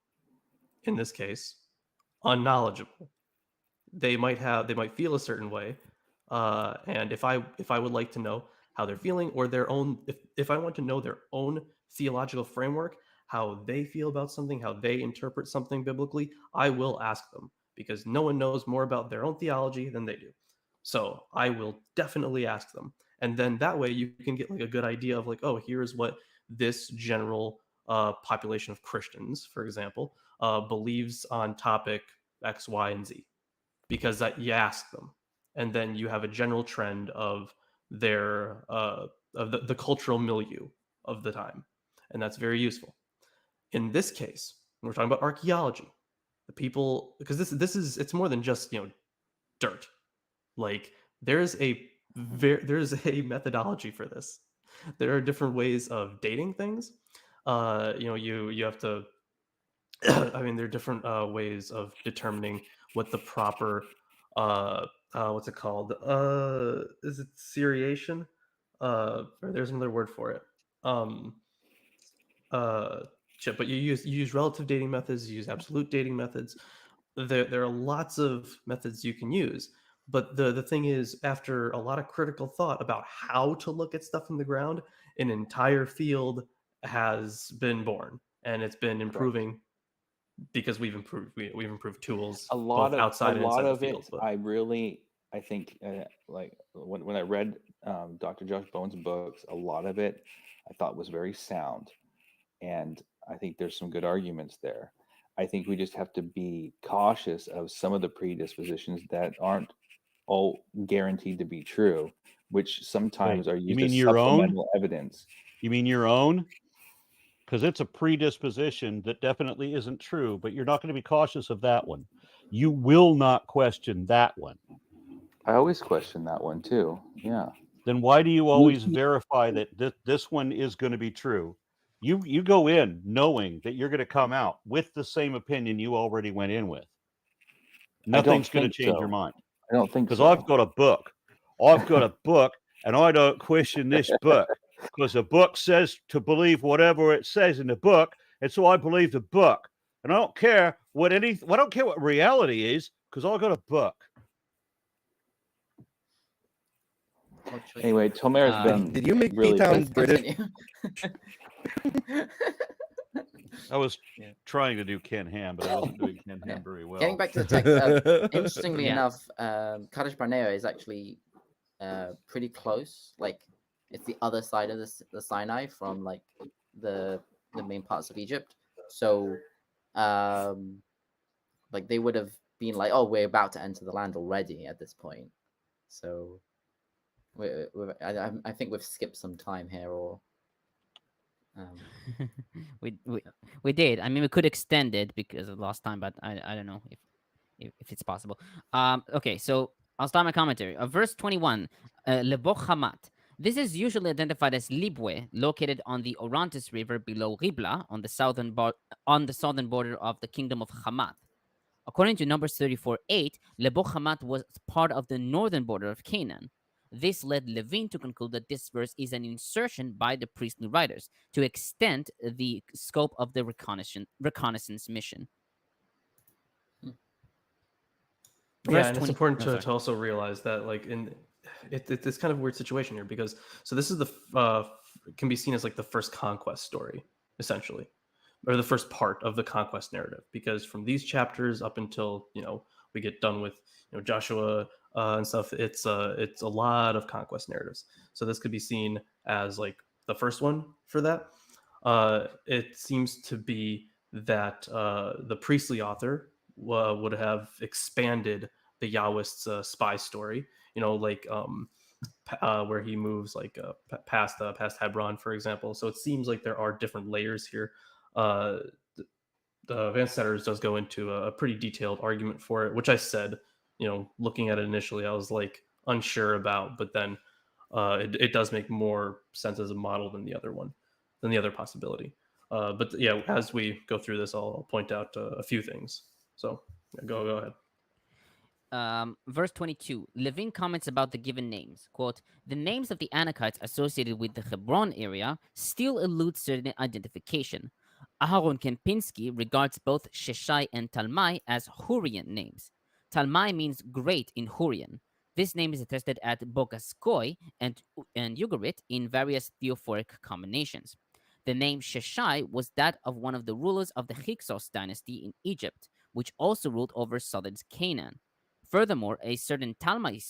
in this case, unknowledgeable. They might feel a certain way, and if I would like to know how they're feeling or their own, if I want to know their own theological framework, how they feel about something, how they interpret something biblically, I will ask them, because no one knows more about their own theology than they do. So I will definitely ask them. And then that way you can get like a good idea of like, oh, here's what this general population of Christians, for example, believes on topic X, Y, and Z. Because that you ask them. And then you have a general trend of their of the cultural milieu of the time. And that's very useful. In this case, when we're talking about archaeology, the people, because this is, it's more than just, dirt. Like there's a methodology for this. There are different ways of dating things. You have to I mean, there are different ways of determining what the proper what's it called? Is it seriation? Or there's another word for it. But you use relative dating methods, you use absolute dating methods. There are lots of methods you can use. But the thing is, after a lot of critical thought about how to look at stuff in the ground, an entire field has been born, and it's been improving because we've improved tools both outside and inside the field. But I think like when I read Dr. Josh Bone's books, a lot of it I thought was very sound, and I think there's some good arguments there. I think we just have to be cautious of some of the predispositions that aren't all guaranteed to be true, which sometimes are used as supplemental evidence. You mean your own? Because it's a predisposition that definitely isn't true, but you're not going to be cautious of that one. You will not question that one. I always question that one too. Yeah. Then why do you always verify that this one is going to be true? You go in knowing that you're going to come out with the same opinion you already went in with. Nothing's going to change your mind. I don't think because so. I've got a book. I've got a book, and I don't question this book because the book says to believe whatever it says in the book, and so I believe the book. And I don't care what reality is because I've got a book. Anyway, Tomer's been. Did you make really P-Town British? I was trying to do Ken Ham, but I wasn't doing Ken Ham very well. Getting back to the text, interestingly enough, Kadesh Barnea is actually pretty close. Like, it's the other side of the Sinai from like the main parts of Egypt. So, like they would have been like, "Oh, we're about to enter the land already" at this point. So, I think we've skipped some time here, or. We did. I mean, we could extend it because of last time, but I don't know if it's possible. Okay, so I'll start my commentary. Verse 21, Leboch Hamat. This is usually identified as Libwe, located on the Orontes River below Ribla, on the southern border of the kingdom of Hamath. According to Numbers 34:8, Leboch Hamat was part of the northern border of Canaan. This led Levine to conclude that this verse is an insertion by the priestly writers to extend the scope of the reconnaissance mission. Yeah, and it's important to also realize that, like, it's kind of a weird situation here, because this is can be seen as like the first conquest story, essentially, or the first part of the conquest narrative, because from these chapters up until we get done with Joshua and stuff, it's a lot of conquest narratives. So this could be seen as like the first one for that. It seems to be that the priestly author would have expanded the Yahwist's spy story, where he moves like past Hebron, for example. So it seems like there are different layers here. The Van Setters does go into a pretty detailed argument for it, which I said, looking at it initially, I was like unsure about, but then it does make more sense as a model than the other possibility. But yeah, as we go through this, I'll point out a few things. So go ahead. Verse 22, Levine comments about the given names. Quote, the names of the Anakites associated with the Hebron area still elude certain identification. Aharon Kempinski regards both Sheshai and Talmai as Hurrian names. Talmai means great in Hurrian. This name is attested at Bogaskoi and Ugarit in various theophoric combinations. The name Sheshai was that of one of the rulers of the Hyksos dynasty in Egypt, which also ruled over southern Canaan. Furthermore, a certain Talmai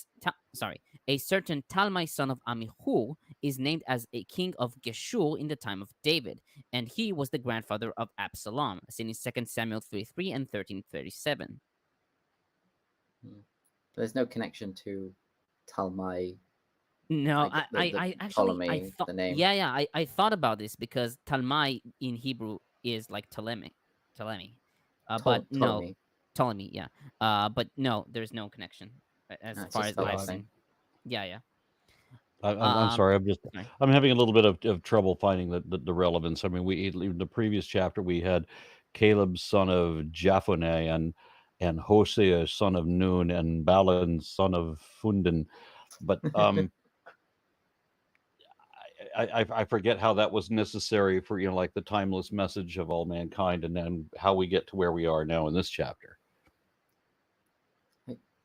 son of Amihud is named as a king of Geshur in the time of David, and he was the grandfather of Absalom, seen in 2 Samuel 33 and 13:37. There's no connection to Talmai. No, I actually I thought the name. Yeah, I thought about this because Talmai in Hebrew is like Ptolemy, but no. Ptolemy, yeah. But no, there's no connection as far as I've seen. Yeah. I'm sorry. I'm having a little bit of trouble finding the relevance. I mean, in the previous chapter we had Caleb son of Jephunneh and Hosea son of Nun and Balaam son of Fundin, but I forget how that was necessary for like the timeless message of all mankind, and then how we get to where we are now in this chapter.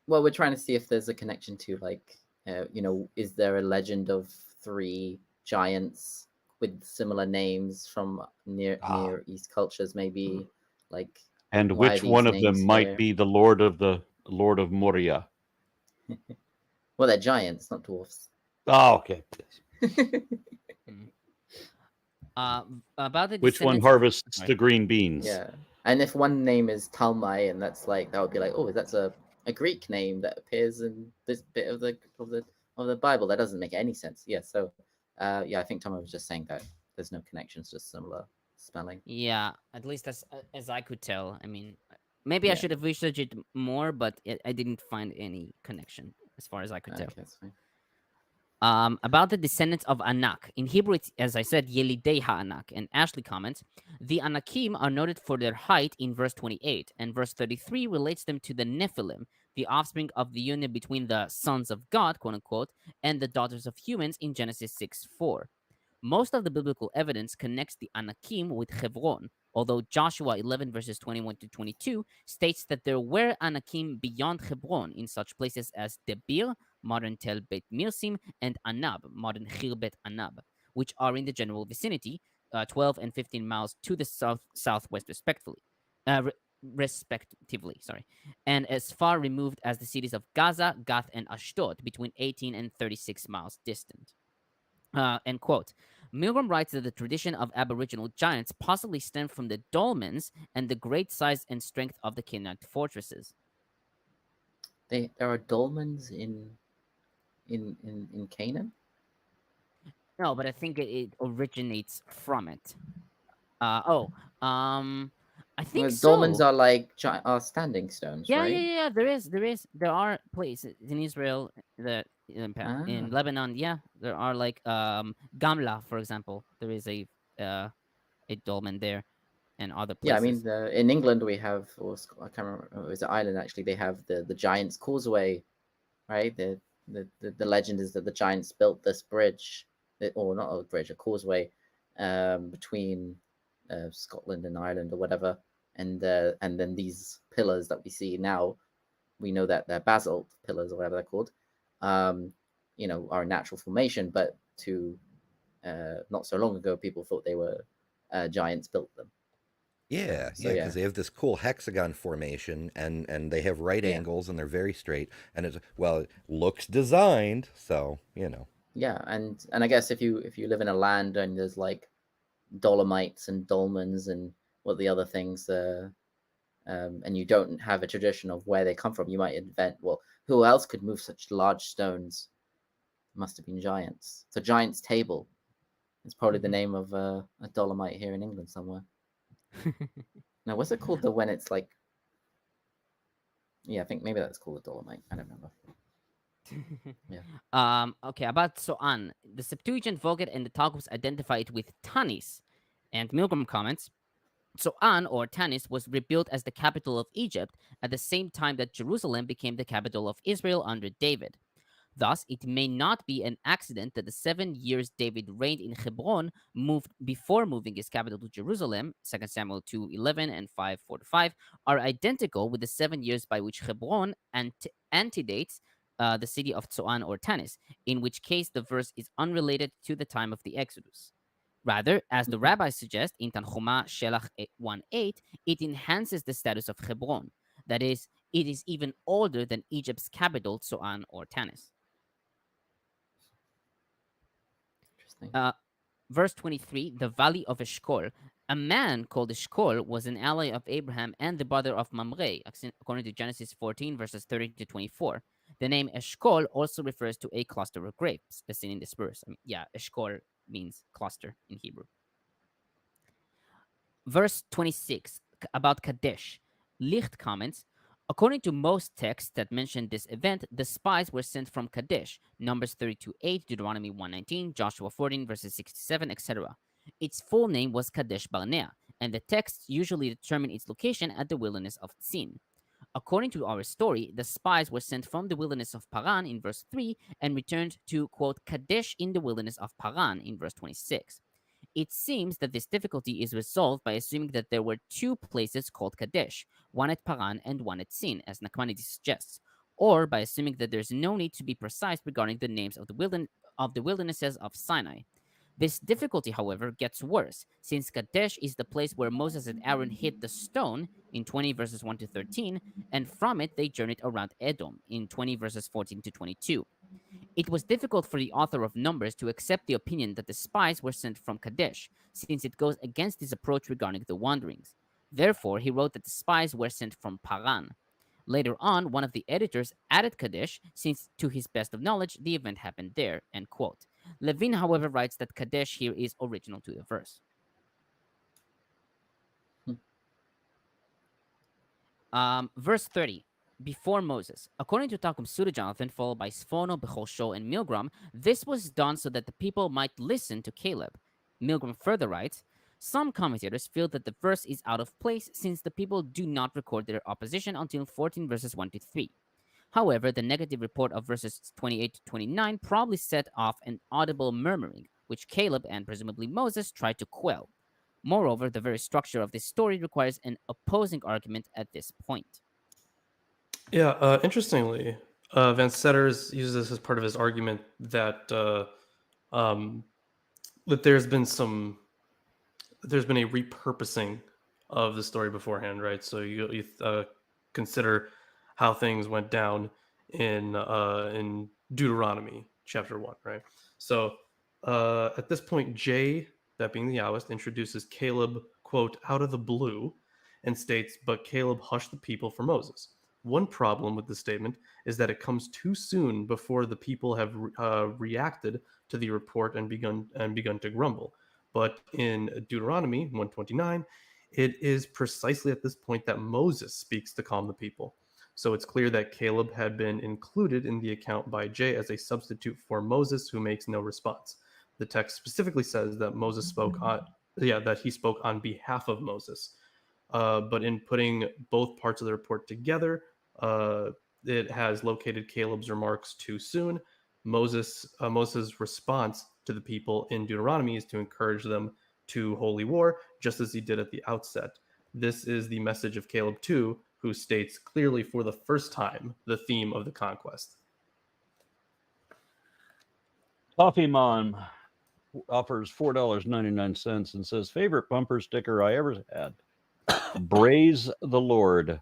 Well, we're trying to see if there's a connection to is there a legend of 3 giants with similar names from near East cultures, maybe, like, and which one of them might be the Lord of Moria? Well, they're giants, not dwarfs. Oh, okay. About the which one harvests the green beans? Yeah, and if one name is Talmai, and that would be like, oh, that's a Greek name that appears in this bit of the Bible. That doesn't make any sense. Yeah, so I think Thomas was just saying that there's no connections, just similar spelling. Yeah, at least as I could tell. I mean, maybe I should have researched it more, but I didn't find any connection as far as I could tell. That's fine. About the descendants of Anak. In Hebrew, it's, as I said, Yelidei Ha-Anak. And Ashley comments, the Anakim are noted for their height in verse 28, and verse 33 relates them to the Nephilim, the offspring of the union between the sons of God, quote unquote, and the daughters of humans in Genesis 6:4. Most of the biblical evidence connects the Anakim with Hebron, although Joshua 11 verses 21 to 22 states that there were Anakim beyond Hebron in such places as Debir, modern Tel Bet Mirsim, and Anab, modern Khir Bet Anab, which are in the general vicinity, 12 and 15 miles to the southwest respectively, and as far removed as the cities of Gaza, Gath, and Ashdod, between 18 and 36 miles distant. End quote. Milgrom writes that the tradition of aboriginal giants possibly stemmed from the dolmens and the great size and strength of the Canaanite fortresses. There are dolmens in Canaan? No, but I think it originates from it. I think dolmens are like standing stones, right? Yeah. There are places in Israel that in Lebanon. Yeah, there are like Gamla, for example. There is a dolmen there, and other places. Yeah, I mean, in England we have, I can't remember, it was an island actually. They have the Giant's Causeway, right? the legend is that the giants built this bridge, or not a bridge, a causeway, between Scotland and Ireland or whatever, and then these pillars that we see now, we know that they're basalt pillars or whatever they're called, are a natural formation, but not so long ago, people thought they were giants built them. Yeah, because they have this cool hexagon formation, and they have right angles, and they're very straight, and it looks designed, so Yeah, and I guess if you live in a land and there's like dolomites and dolmens and what the other things, and you don't have a tradition of where they come from, you might invent, well, who else could move such large stones? Must have been giants. So giant's table. It's probably the name of a dolomite here in England somewhere. Now, what's it called though when it's like? Yeah, I think maybe that's called a dolomite. I don't remember. Yeah. Okay, about So'an. The Septuagint, Vulgate, and the Targums identify it with Tanis. And Milgrom comments, So'an, or Tanis, was rebuilt as the capital of Egypt at the same time that Jerusalem became the capital of Israel under David. Thus, it may not be an accident that the 7 years David reigned in Hebron before moving his capital to Jerusalem, 2 Samuel 2:11 and 5:4-5, are identical with the 7 years by which Hebron antedates the city of Tsoan or Tanis, in which case the verse is unrelated to the time of the Exodus. Rather, as the rabbis suggest in Tanchuma Shelach 1:8, it enhances the status of Hebron. That is, it is even older than Egypt's capital, Tsoan or Tanis. Verse 23, the valley of Eshkol. A man called Eshkol was an ally of Abraham and the brother of Mamre, according to Genesis 14, verses 30-24. The name Eshkol also refers to a cluster of grapes, as seen in this verse. Eshkol means cluster in Hebrew. Verse 26, about Kadesh. Licht comments, according to most texts that mention this event, the spies were sent from Kadesh, Numbers 32:8, Deuteronomy 1:19, Joshua 14, verses 67, etc. Its full name was Kadesh Barnea, and the texts usually determine its location at the wilderness of Tzin. According to our story, the spies were sent from the wilderness of Paran in verse 3 and returned to, quote, Kadesh in the wilderness of Paran in verse 26. It seems that this difficulty is resolved by assuming that there were two places called Kadesh, one at Paran and one at Sin, as Nachmanides suggests, or by assuming that there's no need to be precise regarding the names of the wildernesses of Sinai. This difficulty, however, gets worse, since Kadesh is the place where Moses and Aaron hit the stone in 20 verses 1-13, and from it they journeyed around Edom in 20 verses 14-22. It was difficult for the author of Numbers to accept the opinion that the spies were sent from Kadesh, since it goes against his approach regarding the wanderings. Therefore, he wrote that the spies were sent from Paran. Later on, one of the editors added Kadesh, since to his best of knowledge, the event happened there, end quote. Levine, however, writes that Kadesh here is original to the verse. Verse 30. Before Moses. According to Targum Pseudo-Jonathan, followed by Sfono, Becholsho, and Milgrom, this was done so that the people might listen to Caleb. Milgrom further writes, some commentators feel that the verse is out of place since the people do not record their opposition until 14 verses 1-3. However, the negative report of verses 28-29 probably set off an audible murmuring, which Caleb and presumably Moses tried to quell. Moreover, the very structure of this story requires an opposing argument at this point. Yeah, interestingly, Van Setters uses this as part of his argument that that there's been a repurposing of the story beforehand, right? So you consider how things went down in Deuteronomy chapter 1, right? So at this point, Jay, that being the Yahwist, introduces Caleb, quote, out of the blue, and states, but Caleb hushed the people for Moses. One problem with this statement is that it comes too soon before the people have reacted to the report and begun to grumble. But in Deuteronomy 1:29, it is precisely at this point that Moses speaks to calm the people. So it's clear that Caleb had been included in the account by Jay as a substitute for Moses, who makes no response. The text specifically says that Moses spoke that he spoke on behalf of Moses. But in putting both parts of the report together, it has located Caleb's remarks too soon. Moses' response to the people in Deuteronomy is to encourage them to holy war, just as he did at the outset. This is the message of Caleb too, who states clearly for the first time the theme of the conquest. Coffee Mom offers $4.99 and says, favorite bumper sticker I ever had. Braise the Lord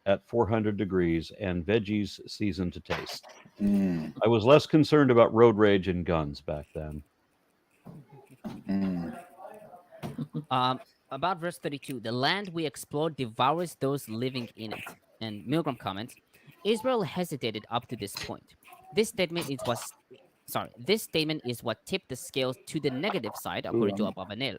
at 400 degrees and veggies seasoned to taste. I was less concerned about road rage and guns back then. About verse 32, the land we explored devours those living in it. And Milgrom comments, Israel hesitated up to this point. This statement is what tipped the scales to the negative side, according to Abravanel.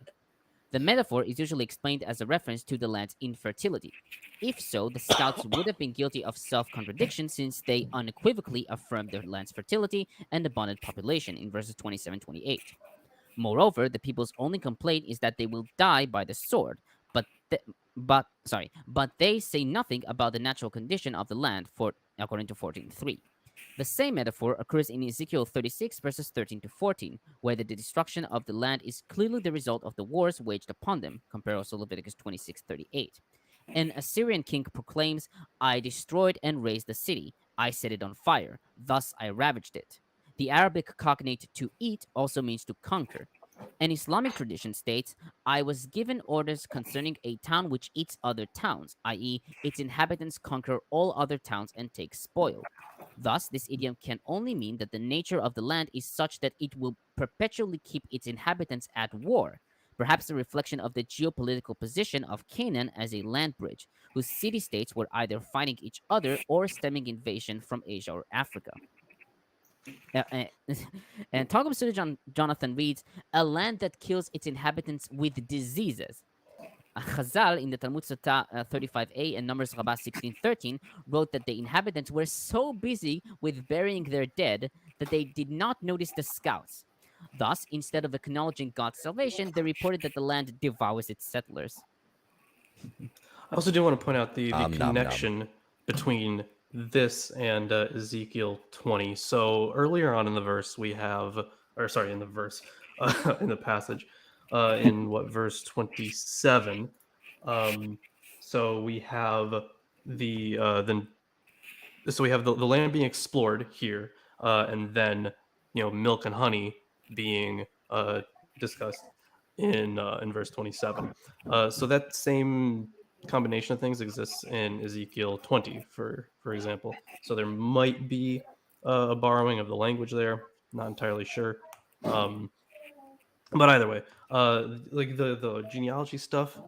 The metaphor is usually explained as a reference to the land's infertility. If so, the scouts would have been guilty of self-contradiction since they unequivocally affirmed the land's fertility and abundant population in verses 27-28. Moreover, the people's only complaint is that they will die by the sword, but they say nothing about the natural condition of the land, according to 14:3. The same metaphor occurs in Ezekiel 36 verses 13-14, where the destruction of the land is clearly the result of the wars waged upon them. Compare also Leviticus 26:38. An Assyrian king proclaims, I destroyed and razed the city. I set it on fire. Thus I ravaged it. The Arabic cognate to eat also means to conquer. An Islamic tradition states, I was given orders concerning a town which eats other towns, i.e., its inhabitants conquer all other towns and take spoil. Thus, this idiom can only mean that the nature of the land is such that it will perpetually keep its inhabitants at war, perhaps a reflection of the geopolitical position of Canaan as a land bridge, whose city-states were either fighting each other or stemming invasion from Asia or Africa. And Targum student Jonathan reads, a land that kills its inhabitants with diseases. Chazal in the Talmud Sotah 35a and Numbers Rabbah 16:13 wrote that the inhabitants were so busy with burying their dead that they did not notice the scouts. Thus, instead of acknowledging God's salvation, they reported that the land devours its settlers. I also do want to point out the connection between this and Ezekiel 20. So earlier on in the verse, we have, in the passage, in verse 27. So we have the land being explored here, and then milk and honey being discussed in verse 27. So that same combination of things exists in Ezekiel 20, for example. So there might be a borrowing of the language there. Not entirely sure. But either way, like the genealogy stuff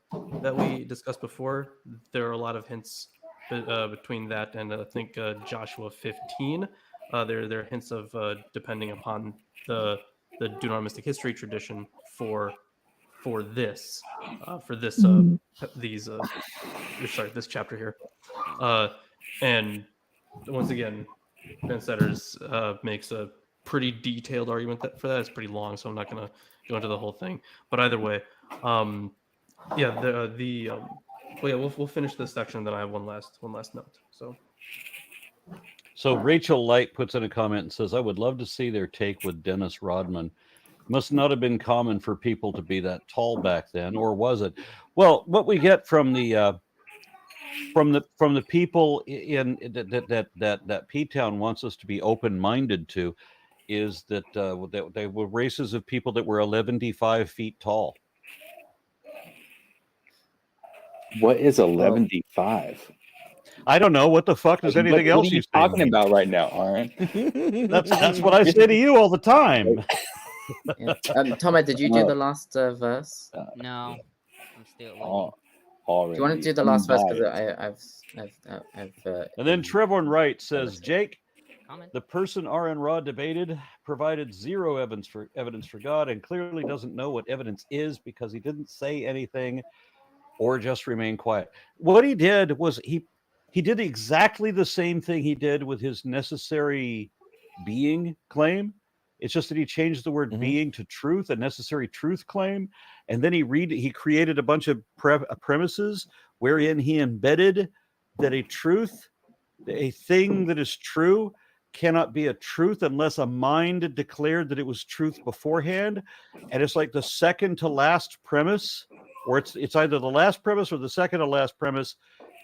that we discussed before, there are a lot of hints between that and I think Joshua 15. There are hints of depending upon the Deuteronomistic history tradition for this chapter here, and once again, Ben Setters makes a pretty detailed argument for that. It's pretty long, so I'm not going to go into the whole thing. But either way, we'll finish this section, and then I have one last note. So Rachel Light puts in a comment and says, I would love to see their take with Dennis Rodman. Must not have been common for people to be that tall back then, or was it? Well, what we get from the people in that P-Town wants us to be open-minded to is that they were races of people that were 11-5 feet tall. What is 11-5? I don't know. What the fuck does anything else you talking about right now, Aaron? That's what I say to you all the time. Yeah. Thomas, did you do the last verse? No, I'm still Do you want to do the last verse? Because I've and then Trevor Wright says, Jake, comment. the person R.N. Rod debated provided zero evidence for God and clearly doesn't know what evidence is because he didn't say anything or just remain quiet. What he did was he did exactly the same thing he did with his necessary being claim. It's just that he changed the word being to truth, a necessary truth claim. And then he created a bunch of premises wherein he embedded that a truth A thing that is true cannot be a truth unless a mind declared that it was truth beforehand. And it's like the second to last premise, or it's either the last premise or the second to last premise,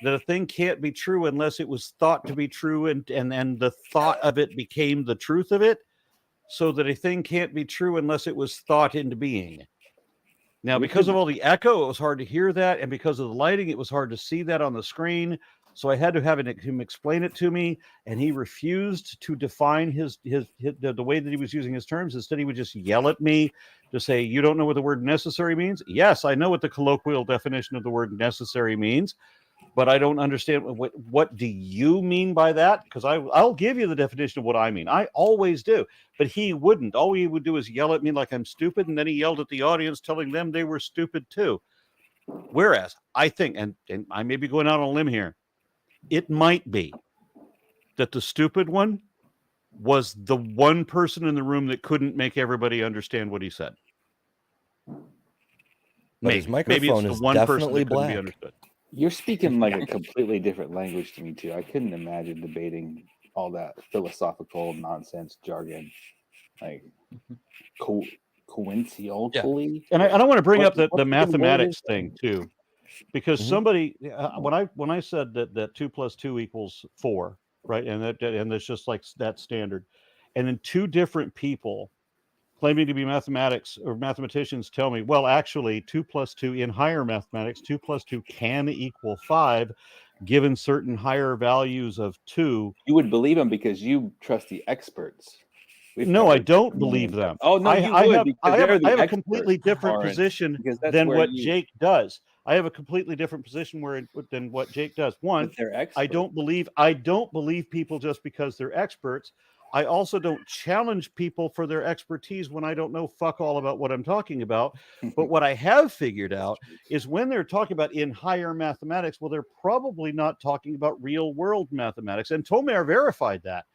that a thing can't be true unless it was thought to be true, and the thought of it became the truth of it, so that a thing can't be true unless it was thought into being. Now, because of all the echo, it was hard to hear that, and because of the lighting, it was hard to see that on the screen. So I had to have him explain it to me, and he refused to define the way that he was using his terms. Instead, he would just yell at me to say, "You don't know what the word necessary means?" Yes, I know what the colloquial definition of the word necessary means, but I don't understand what do you mean by that? Because I'll give you the definition of what I mean. I always do, but he wouldn't. All he would do is yell at me like I'm stupid, and then he yelled at the audience, telling them they were stupid too. Whereas I think, and I may be going out on a limb here, it might be that the stupid one was the one person in the room that couldn't make everybody understand what he said. But his microphone is definitely black. Be understood. You're speaking like a completely different language to me too. I couldn't imagine debating all that philosophical nonsense jargon, like coincidentally. And I want to bring up the mathematics thing too, because somebody when I said that 2 + 2 = 4, right, and it's just like that standard, and then two different people claiming to be mathematicians tell me, well, actually 2 + 2 in higher mathematics, 2 + 2 can equal 5 given certain higher values of 2. You would believe them because you trust the experts. No, I don't believe them. Oh no, I have a completely different position than what Jake does. I have a completely different position than what Jake does. One, I don't believe people just because they're experts. I also don't challenge people for their expertise when I don't know fuck all about what I'm talking about. But what I have figured out is when they're talking about in higher mathematics, well, they're probably not talking about real world mathematics. And Tomer verified that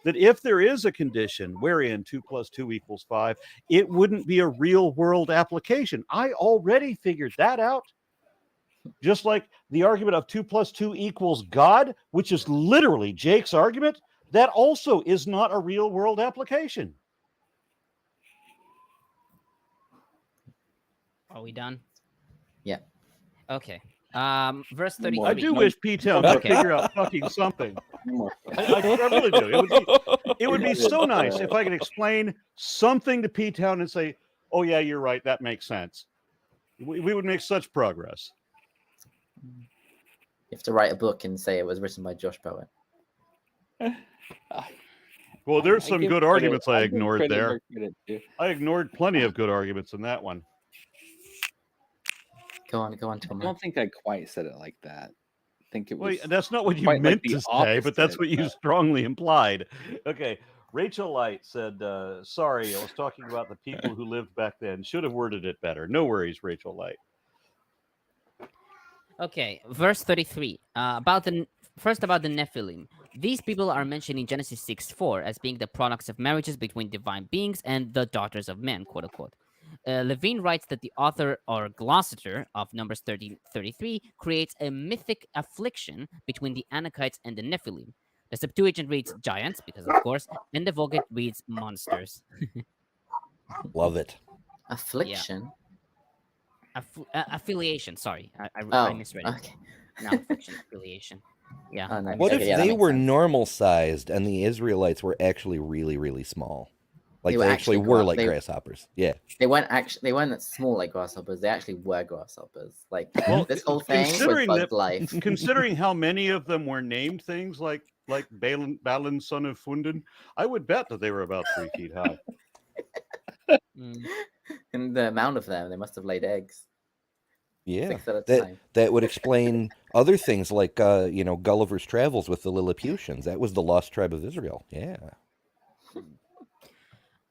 if there is a condition wherein 2 + 2 = 5, it wouldn't be a real world application. I already figured that out. Just like the argument of 2 + 2 = God, which is literally Jake's argument, that also is not a real world application. Are we done? Yeah. Okay. Verse 33. I do wish P-Town could figure out fucking something. I really do. It would be so nice if I could explain something to P-Town and say, "Oh yeah, you're right. That makes sense." We would make such progress. You have to write a book and say it was written by Josh Bowen. Well, there's some good arguments I ignored there. I ignored plenty of good arguments in that one. Go on, Tom. I don't think I quite said it like that. I think it was. Well, that's not what you meant to say, but that's what you strongly implied. Okay. Rachel Light said, sorry, I was talking about the people who lived back then. Should have worded it better. No worries, Rachel Light. Okay, verse 33. About the Nephilim. These people are mentioned in Genesis 6:4 as being the products of marriages between divine beings and the daughters of men, quote unquote. Levine writes that the author or glossator of Numbers 33 creates a mythic affliction between the Anakites and the Nephilim. The Septuagint reads giants, because of course, and the Vulgate reads monsters. Love it. Affliction? Yeah. Affiliation, sorry. I misread it. Okay. Not affliction, affiliation. Yeah. Oh, nice. What Okay, if they were normal sized and the Israelites were actually really, really small? Like they actually were like grasshoppers. Yeah. They weren't small like grasshoppers. They actually were grasshoppers. Like this whole thing was Bug's life. Considering how many of them were named things like Balin, son of Fundin, I would bet that they were about 3 feet high. And the amount of them, they must have laid eggs. Yeah, 6 at a time. That would explain other things like Gulliver's Travels with the Lilliputians. That was the lost tribe of Israel. Yeah.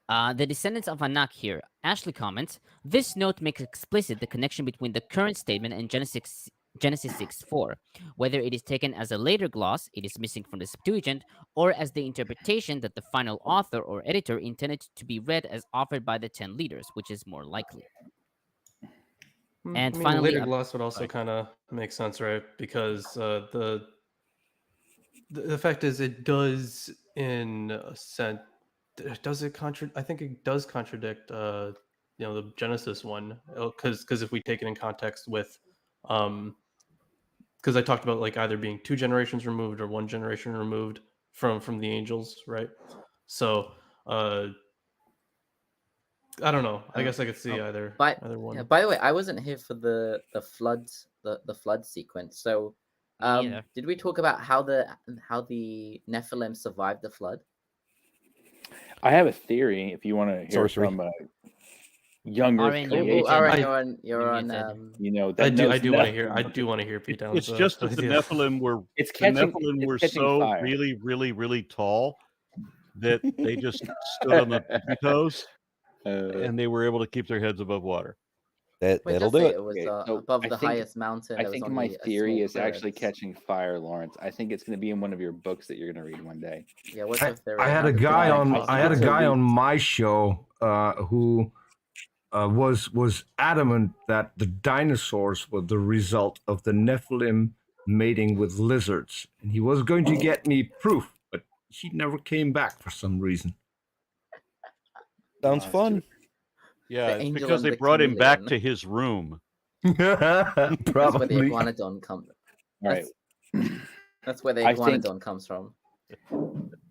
The descendants of Anak here. Ashley comments, this note makes explicit the connection between the current statement and Genesis 6:4. Whether it is taken as a later gloss, it is missing from the Septuagint, or as the interpretation that the final author or editor intended to be read as offered by the 10 leaders, which is more likely. And finally, later gloss would also kind of make sense, right? Because The fact is, it does, in a sense, does it contradict? I think it does contradict, the Genesis one, because if we take it in context with, because I talked about like either being 2 generations removed or 1 generation removed from the angels, right? So, I don't know. I guess I could see either one. Yeah, by the way, I wasn't here for the flood sequence. So, Me either. did we talk about how the Nephilim survived the flood? I have a theory. If you want to hear Sorcery. from a younger Aaron, you're creation, muted. You're on. muted. that I do knows want to hear. nothing. I do want to hear Pete Down's. It's just that the Nephilim were It's the catching. Nephilim it's were catching so fire. really, really, really tall that they just stood on the tippy toes and they were able to keep their heads above water. Wait, That'll does do say it. it was Okay, so above I the think- highest mountain. I there was think only my a theory small is actually clearance. catching fire, Lawrence. I think it's going to be in one of your books that you're going to read one day. Yeah, what's your theory? I had How a did guy the on. Bible I had a survive? guy on my show who was adamant that the dinosaurs were the result of the Nephilim mating with lizards, and he was going to get me proof, but he never came back for some reason. Sounds That's fun. Yeah, The it's angel because and they the brought him back chameleon. to his room. That's where the Probably. iguanodon comes. All right. That's where the I think- iguanodon comes from.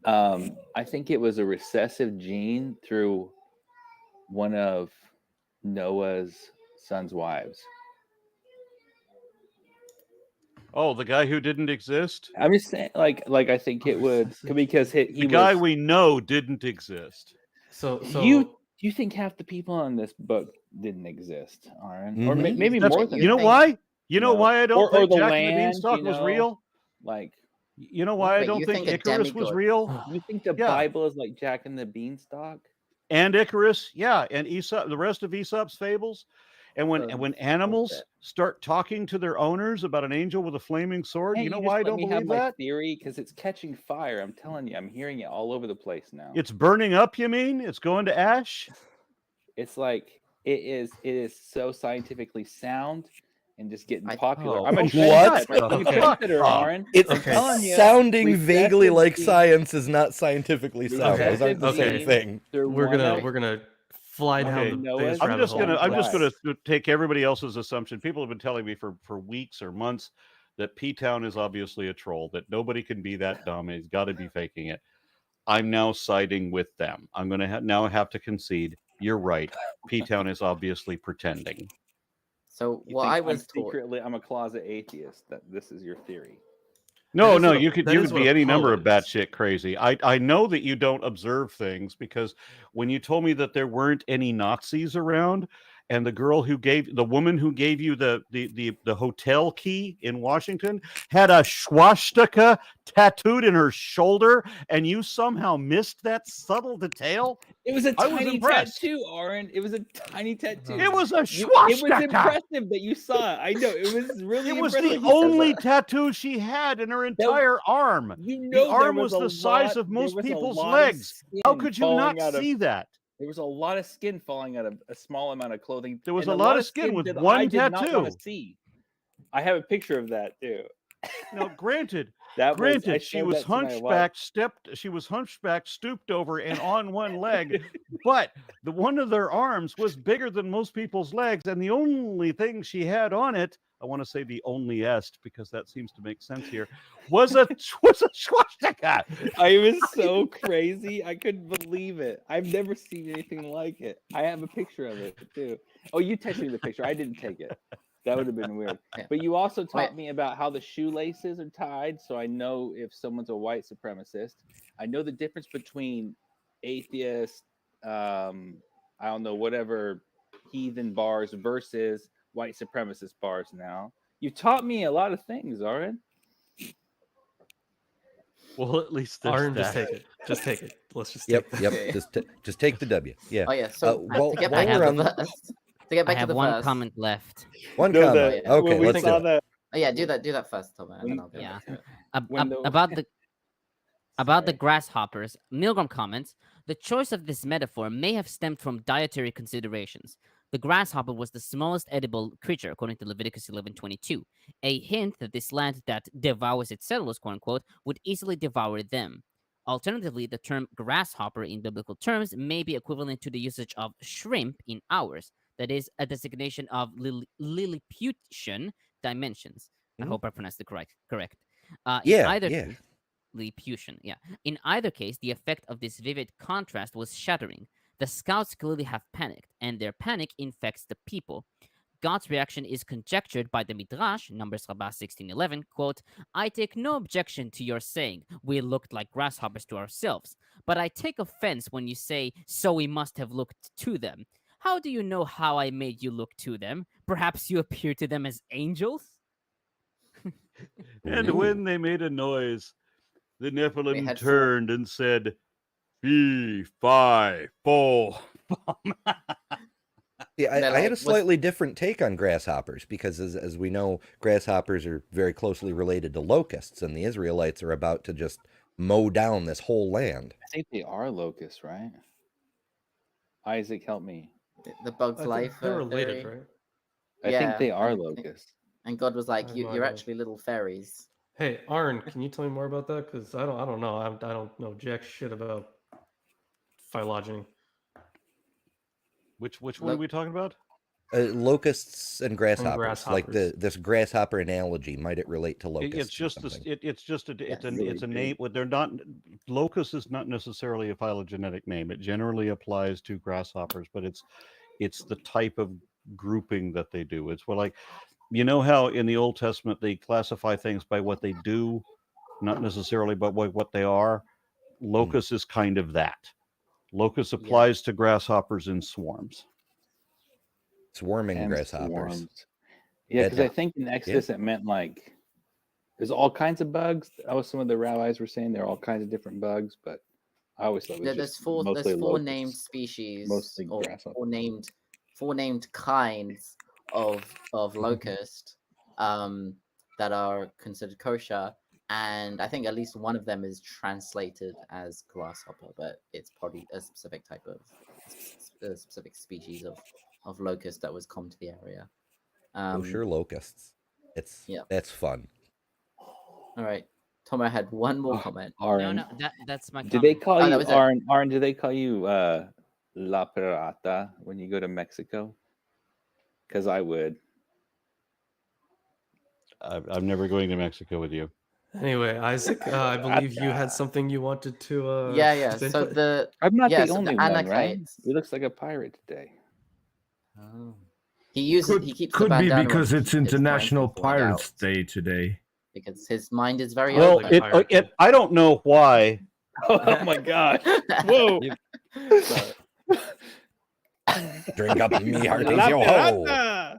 I think it was a recessive gene through one of Noah's son's wives. Oh, the guy who didn't exist? I'm just saying, like I think it would because he The guy was. we know didn't exist. So You think half the people on this book didn't exist, Aaron? Or Mhm. maybe That's- more than You know think- why? You know No. why I don't Or think the Jack and land, the Beanstalk you was know? real? like You know why I Wait, don't you think think a Icarus was demigod- real? you think the Yeah. Bible is like Jack and the Beanstalk? And Icarus, yeah, and Aesop, the rest of Aesop's fables. And when animals bullshit. start talking to their owners about an angel with a flaming sword, Hey, you know just why I let don't me believe have my that? theory because it's catching fire. I'm telling you, I'm hearing it all over the place now. It's burning up, you mean? It's going to ash? It's like it is so scientifically sound and just getting popular. oh, I'm a what? trendsetter. I'm a Okay. trendsetter, Fuck off. Aaron. It's I'm telling you, sounding vaguely like recessive science is not scientifically sound. Okay. Those aren't the Okay. same thing. they're we're one gonna of- we're gonna fly down Okay. the Noah's- biggest I'm rabbit just gonna hole. take everybody else's assumption. People have been telling me for weeks or months that P-Town is obviously a troll, that nobody can be that dumb. He's got to be faking it. I'm now siding with them. I'm going to now have to concede. You're right. P-Town is obviously pretending. So You what think I I'm was taught. secretly, I'm a closet atheist. That this is your theory. No, is no, what a- you could that is be what a any number poet of is. batshit crazy. I know that you don't observe things because when you told me that there weren't any Nazis around, and the woman who gave you the hotel key in Washington had a swastika tattooed in her shoulder, and you somehow missed that subtle detail. It was a I was tiny impressed. tattoo, Aaron. It was a tiny tattoo. It was a It was swastika. impressive that you saw it. I know it was really. It was the impressive. only tattoo she had in her entire arm. You The know, there arm was a the size lot- of most there was a people's lot of legs. How skin could you not falling out of- see that? There was a lot of skin falling out of a small amount of clothing. There was and a lot of skin skin with that one I did not wanna tattoo. see. I have a picture of that too. Now, granted, I she showed was that to my wife. hunchback, stooped over, and on one leg, but the one of their arms was bigger than most people's legs, and the only thing she had on it, I want to say the onlyest because that seems to make sense here, was a swastika. I was so crazy. I couldn't believe it. I've never seen anything like it. I have a picture of it too. Oh, you texted me the picture. I didn't take it. That would have been weird. Yeah. But you also taught Wait. me about how the shoelaces are tied, so I know if someone's a white supremacist. I know the difference between atheist, I don't know, whatever heathen bars versus white supremacist bars now. You taught me a lot of things, Aaron. Well, at least there's Aaron, just that. take it. Just take it. Let's just Yep, take yep. Okay. Just take the W. Yeah. Oh yeah. So while- to get while back we're to on the the- verse. To get I back to have the one verse. comment left. One No, comment. the- Okay, when we let's saw do it. Oh yeah, do that first, Tom, and then I'll go Yeah. back to it. When the- About the Sorry. grasshoppers, Milgrom comments, the choice of this metaphor may have stemmed from dietary considerations. The grasshopper was the smallest edible creature, according to Leviticus 11:22, a hint that this land that devours its settlers, quote unquote, would easily devour them. Alternatively, the term grasshopper in biblical terms may be equivalent to the usage of shrimp in ours, that is, a designation of Lilliputian dimensions. I hope I pronounced it correct. Yeah. Lilliputian, yeah. In either case, the effect of this vivid contrast was shattering. The scouts clearly have panicked, and their panic infects the people. God's reaction is conjectured by the Midrash, Numbers Rabbah 16:11, quote, I take no objection to your saying, we looked like grasshoppers to ourselves, but I take offense when you say, so we must have looked to them. How do you know how I made you look to them? Perhaps you appear to them as angels? And when they made a noise, the Nephilim had turned and said, Fee, fi, fo. Yeah, I They're had a like, slightly different take on grasshoppers because, as we know, grasshoppers are very closely related to locusts, and the Israelites are about to just mow down this whole land. I think they are locusts, right? Isaac, help me. the Bug's I think Life they're related, theory. right? I think Yeah, they are and- locusts. And God was like, I have no you're idea. actually little fairies. Hey, Arn, can you tell me more about that? Because I don't know. I don't know jack shit about phylogeny. Which one are Look- we talking about? Locusts and grasshoppers, like grasshoppers. this grasshopper analogy, might it relate to locusts? It's just or something? Really it's a big. name. What they're not. Locust is not necessarily a phylogenetic name. It generally applies to grasshoppers, but it's the type of grouping that they do. It's what, like, you know how in the Old Testament they classify things by what they do, not necessarily by what they are. Locust is kind of that. Locust applies to grasshoppers in swarms. Swarming And grasshoppers. swarms. Yeah, because I think in Exodus it meant like there's all kinds of bugs. That was some of the rabbis were saying. There are all kinds of different bugs, but I always thought it was There's just four mostly named locusts. species, Mostly or grasshoppers. four named kinds of locust that are considered kosher, and I think at least one of them is translated as grasshopper, but it's probably a specific type of a specific species of locust that was common to the area. Kosher locusts. That's fun. All right, Tomo had one more comment. Aaron, No, that's my comment. do they call Oh, that you was it. Aaron? Do they call you La Pirata when you go to Mexico? Because I would. I'm never going to Mexico with you. Anyway, Isaac, I believe you had something you wanted to. Yeah. say? So the I'm not the so only one, right? Anakites. He looks like a pirate today. Oh. He keeps the Could be bandana on because his it's cheek, his International mind falling Pirates out, Day today. because his mind is very Well, open. I don't know why. Oh my gosh! Whoa! Drink up me hearties, yo ho!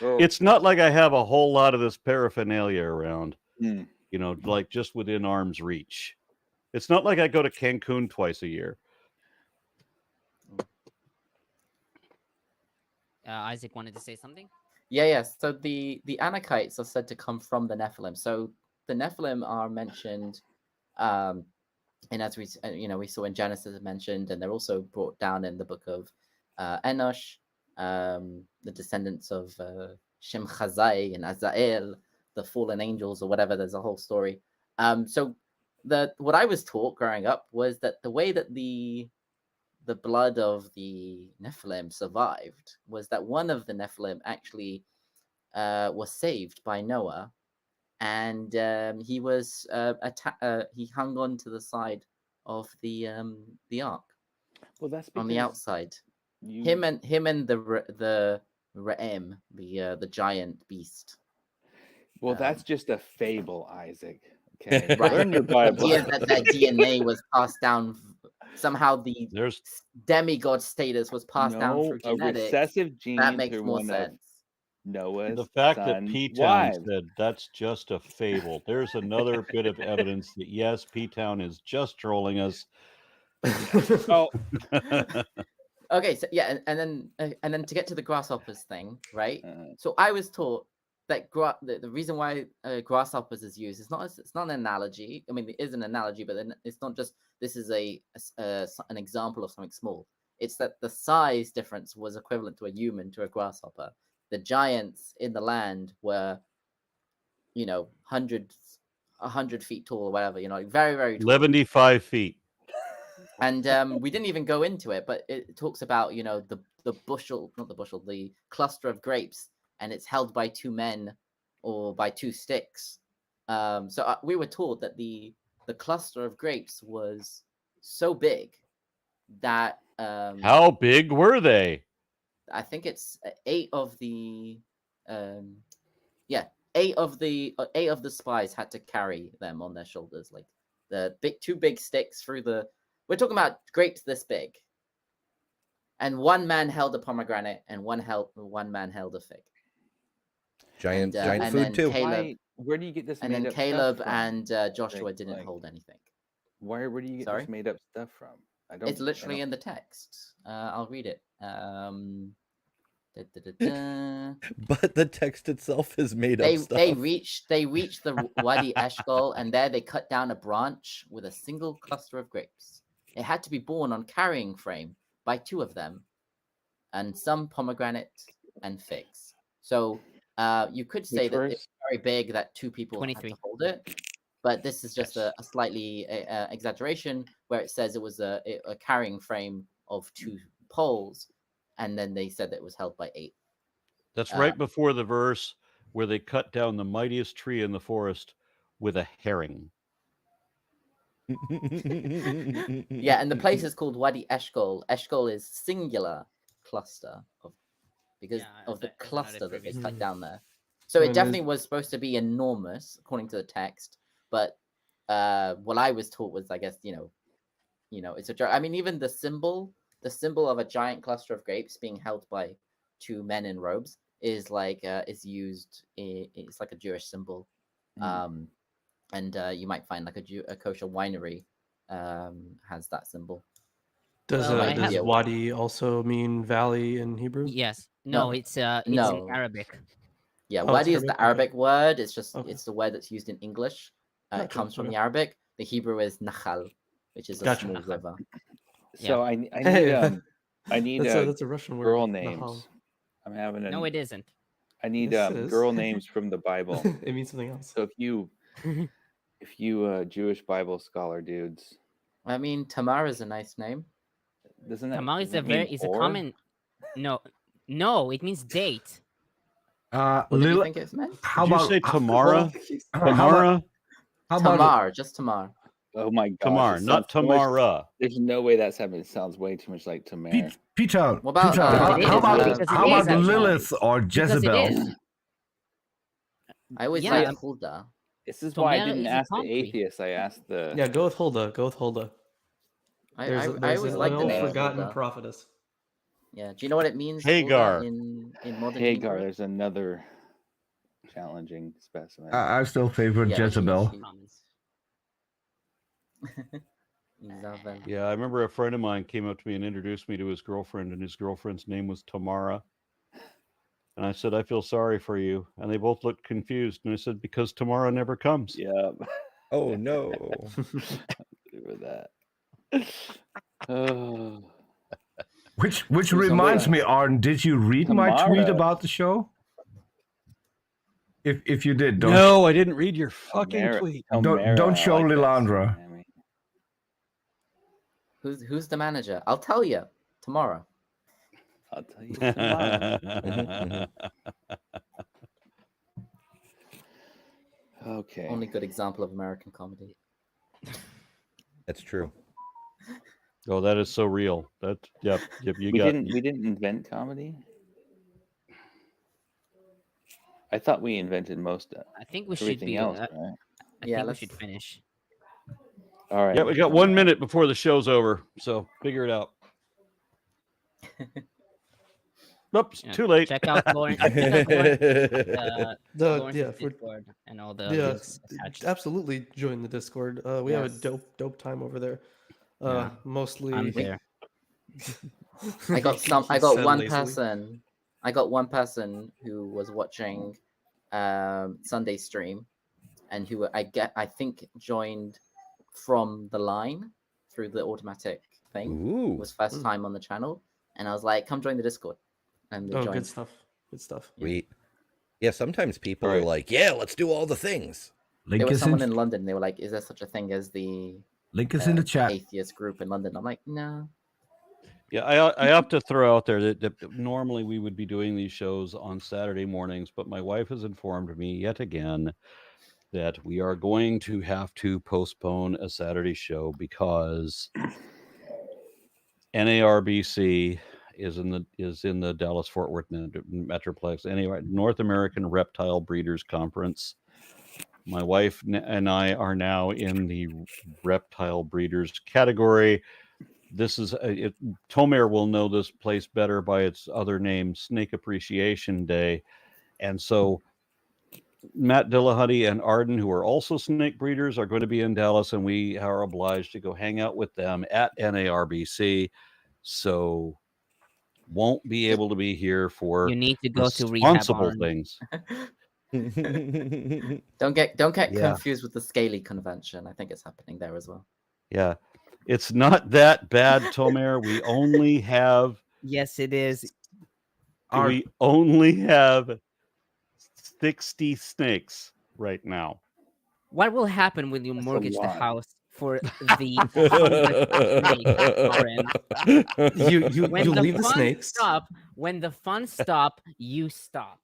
It's not like I have a whole lot of this paraphernalia around, Hmm. you know, like just within arm's reach. It's not like I go to Cancun twice a year. Isaac wanted to say something? Yeah. So the Anakites are said to come from the Nephilim. So the Nephilim are mentioned, and as we saw in Genesis mentioned, and they're also brought down in the book of Enosh, the descendants of Shem Chazai and Azael, the fallen angels or whatever. There's a whole story. So what I was taught growing up was that the way that the blood of the Nephilim survived was that one of the Nephilim actually was saved by Noah, and he was he hung on to the side of the ark. Well, that's on the because outside. you- Him and the Re'em, the giant beast. Well, that's just a fable, Isaac. Okay, Right. learn your Bible. That DNA was passed down somehow. The There's demigod status was passed down through a genetics. recessive gene That makes through more one sense. of Noah's the fact that son's P-Town wives. said that's just a fable. There's another bit of evidence that yes, P-Town is just trolling us. Oh, Okay, so yeah, and then to get to the grasshoppers thing, right? Uh, So I was taught that the reason why grasshoppers is used is it's not an analogy. I mean, it is an analogy, but then it's not just this is an example of something small. It's that the size difference was equivalent to a human to a grasshopper. The giants in the land were, 100 feet tall or whatever, like very, very tall. 75 feet. And we didn't even go into it, but it talks about, the cluster of grapes, and it's held by 2 men or by 2 sticks. So we were taught that the cluster of grapes was so big that How big were they? I think it's 8 of the 8 of the spies had to carry them on their shoulders, like the 2 big sticks through the. We're talking about grapes this big, and 1 man held a pomegranate, and one man held a fig. Giant and food then too. Where do you get this? And then made-up Caleb stuff from? and Joshua didn't hold anything. Where do you get Sorry? this made up stuff from? It's literally in the text. I'll read it. But the text itself is made up stuff. They reached the Wadi Eshkol, and there they cut down a branch with a single cluster of grapes. It had to be borne on carrying frame by 2 of them, and some pomegranate and figs. So you could say that it's very big, that 2 people 23. had to hold it. But this is just a slightly exaggeration, where it says it was a carrying frame of 2 poles, and then they said that it was held by 8. That's right before the verse where they cut down the mightiest tree in the forest with a herring. Yeah, and the place is called Wadi Eshkol. Eshkol is singular cluster because of the cluster that they cut down there. So it definitely was supposed to be enormous, according to the text. But what I was taught was, I guess, it's a joke. I mean, even the symbol of a giant cluster of grapes being held by 2 men in robes is like it's used. It's like a Jewish symbol, and you might find like a kosher winery has that symbol. Does Wadi also mean valley in Hebrew? Yes. No, it's in Arabic. Yeah, Wadi is the Arabic word. It's just it's the word that's used in English. It comes from the Arabic. The Hebrew is Nachal, which is a small river. So I need that's a Russian word. Girl names. I'm having No, it isn't. I need Yes, it is. girl names from the Bible. It means something else. So if you Jewish Bible scholar dudes, I mean, Tamar is a nice name. Doesn't that Tamar is a whore? common. No, it means date. What do you think it's meant? Did you say Tamara? Tamara? Tamar, just Tamar. Oh my god. Tamar, not Tamara. There's no way that's happening. It sounds way too much like Tamar. Peter, What about, how about actually. Lilith or Because it Jezebel? is. I always Yeah. like Hulda. This is why I Tamar didn't is a ask the country. atheists. I asked the. Yeah, go with Hulda. I always an like the name forgotten Hulda. prophetess. Yeah, do you know what it means? Hagar. Hulda, in modern Hagar, Hebrew? there's another challenging specimen. I still favor Yeah, Jezebel. Isabel. Yeah, I remember a friend of mine came up to me and introduced me to his girlfriend, and his girlfriend's name was Tamara. And I said, I feel sorry for you. And they both looked confused. And I said, because tomorrow never comes. Yeah. Oh no. Remember that. Oh. Which reminds me, Arden, did you read my tweet Tamara. about the show? If you did, don't No, I didn't read your fucking Tamara. tweet. don't show I like that. Lilandra. Who's the manager? I'll tell you tomorrow. I'll tell you tomorrow. Okay. Only good example of American comedy. That's true. Oh, that is so real. That yep, you we got didn't invent comedy. I thought we invented most of I think we should everything be. else, I right? Yeah, think we let's- should finish. All right. Yeah, we got 1 minute before the show's over, so figure it out. Oops, Yeah, too late. Check out Lawrence. Lawrence's Discord and all the links attached. Absolutely join the Discord. We have a dope time over there. Yeah. Mostly. I'm there. I got He said one lazily. person. I got one person who was watching Sunday stream, and who I think joined from the line through the automatic thing. Ooh. It was first time on the channel, and I was like, "Come join the Discord." And they Oh, joined. good stuff. Good stuff. Sweet. Yeah, sometimes people are Right. like, yeah, let's do all the things. There Link was is someone in, in London. They were like, "Is there such a thing as the link is in the chat. atheist group in London?" I'm like, "No." Yeah, I have to throw out there that normally we would be doing these shows on Saturday mornings, but my wife has informed me yet again that we are going to have to postpone a Saturday show because NARBC is in the Dallas Fort Worth Metroplex. Anyway, North American Reptile Breeders Conference. My wife and I are now in the reptile breeders category. This is Tomer will know this place better by its other name, Snake Appreciation Day, and so Matt Dillahunty and Arden, who are also snake breeders, are going to be in Dallas, and we are obliged to go hang out with them at NARBC. So won't be able to be here for You need to go to rehab. responsible Arn. things. Don't get Yeah. confused with the Scaly convention. I think it's happening there as well. Yeah, it's not that bad, Tomer. We only have Yes, it is. we only have 60 snakes right now. What will happen when you That's a mortgage the lot. house for the 100th snake, Arn? You When leave the funds snakes. stop, when the funds stop, you stop.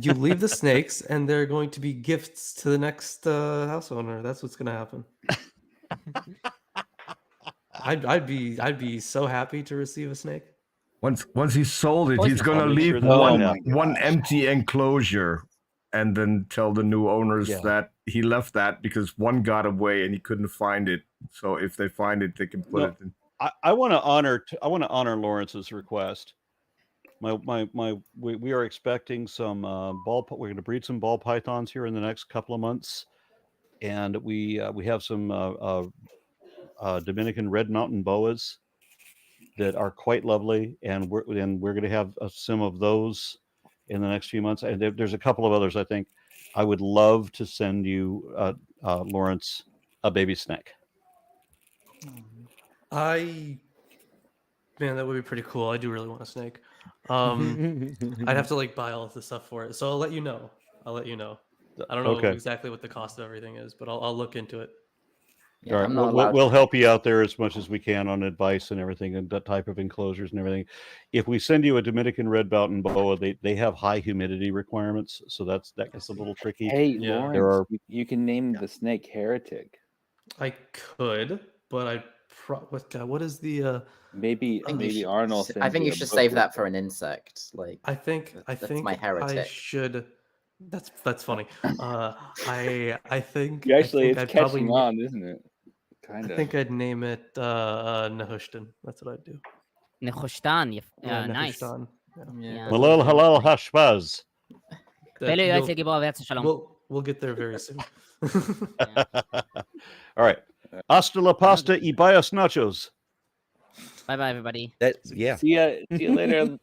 You leave the snakes, and they're going to be gifts to the next house owner. That's what's going to happen. I'd be so happy to receive a snake. Once he's sold it, Poison he's gonna I'll make leave sure that one happens. one empty enclosure, and then tell the new owners Yeah. that he left that because one got away and he couldn't find it. So if they find it, they can put No. it in. I want to honor Lawrence's request. We are expecting some we're going to breed some ball pythons here in the next couple of months, and we have some Dominican red mountain boas that are quite lovely, and we're going to have some of those in the next few months, and there's a couple of others. I think I would love to send you Lawrence a baby snake. Man, that would be pretty cool. I do really want a snake. I'd have to like buy all of the stuff for it. So I'll let you know. I don't know Okay. exactly what the cost of everything is, but I'll look into it. Yeah, All right, I'm not we'll, allowed we'll to- help you out there as much as we can on advice and everything, and that type of enclosures and everything. If we send you a Dominican red mountain boa, they have high humidity requirements, so that gets a little tricky. Hey, Yeah. Lawrence, There are- you can name the snake Heretic. I could, but what is the Maybe I think you should- Arnold. I think you should save that for an insect. Like I think That's I my heretic. should. That's funny. I think You actually, I it's think I'd catching probably, on, isn't it? Kind I of. think I'd name it Nehushtan. That's what I'd do. Nehushtan, Yeah, nice. Nehushtan. yeah, Yeah. that's Malal okay. halal hashbaz. That- Pele you'll- Yoetze Gibor V'Etz Shalom. We'll get there very soon. All right. Hasta la pasta y bias nachos. Bye bye, everybody. Yeah. See you later.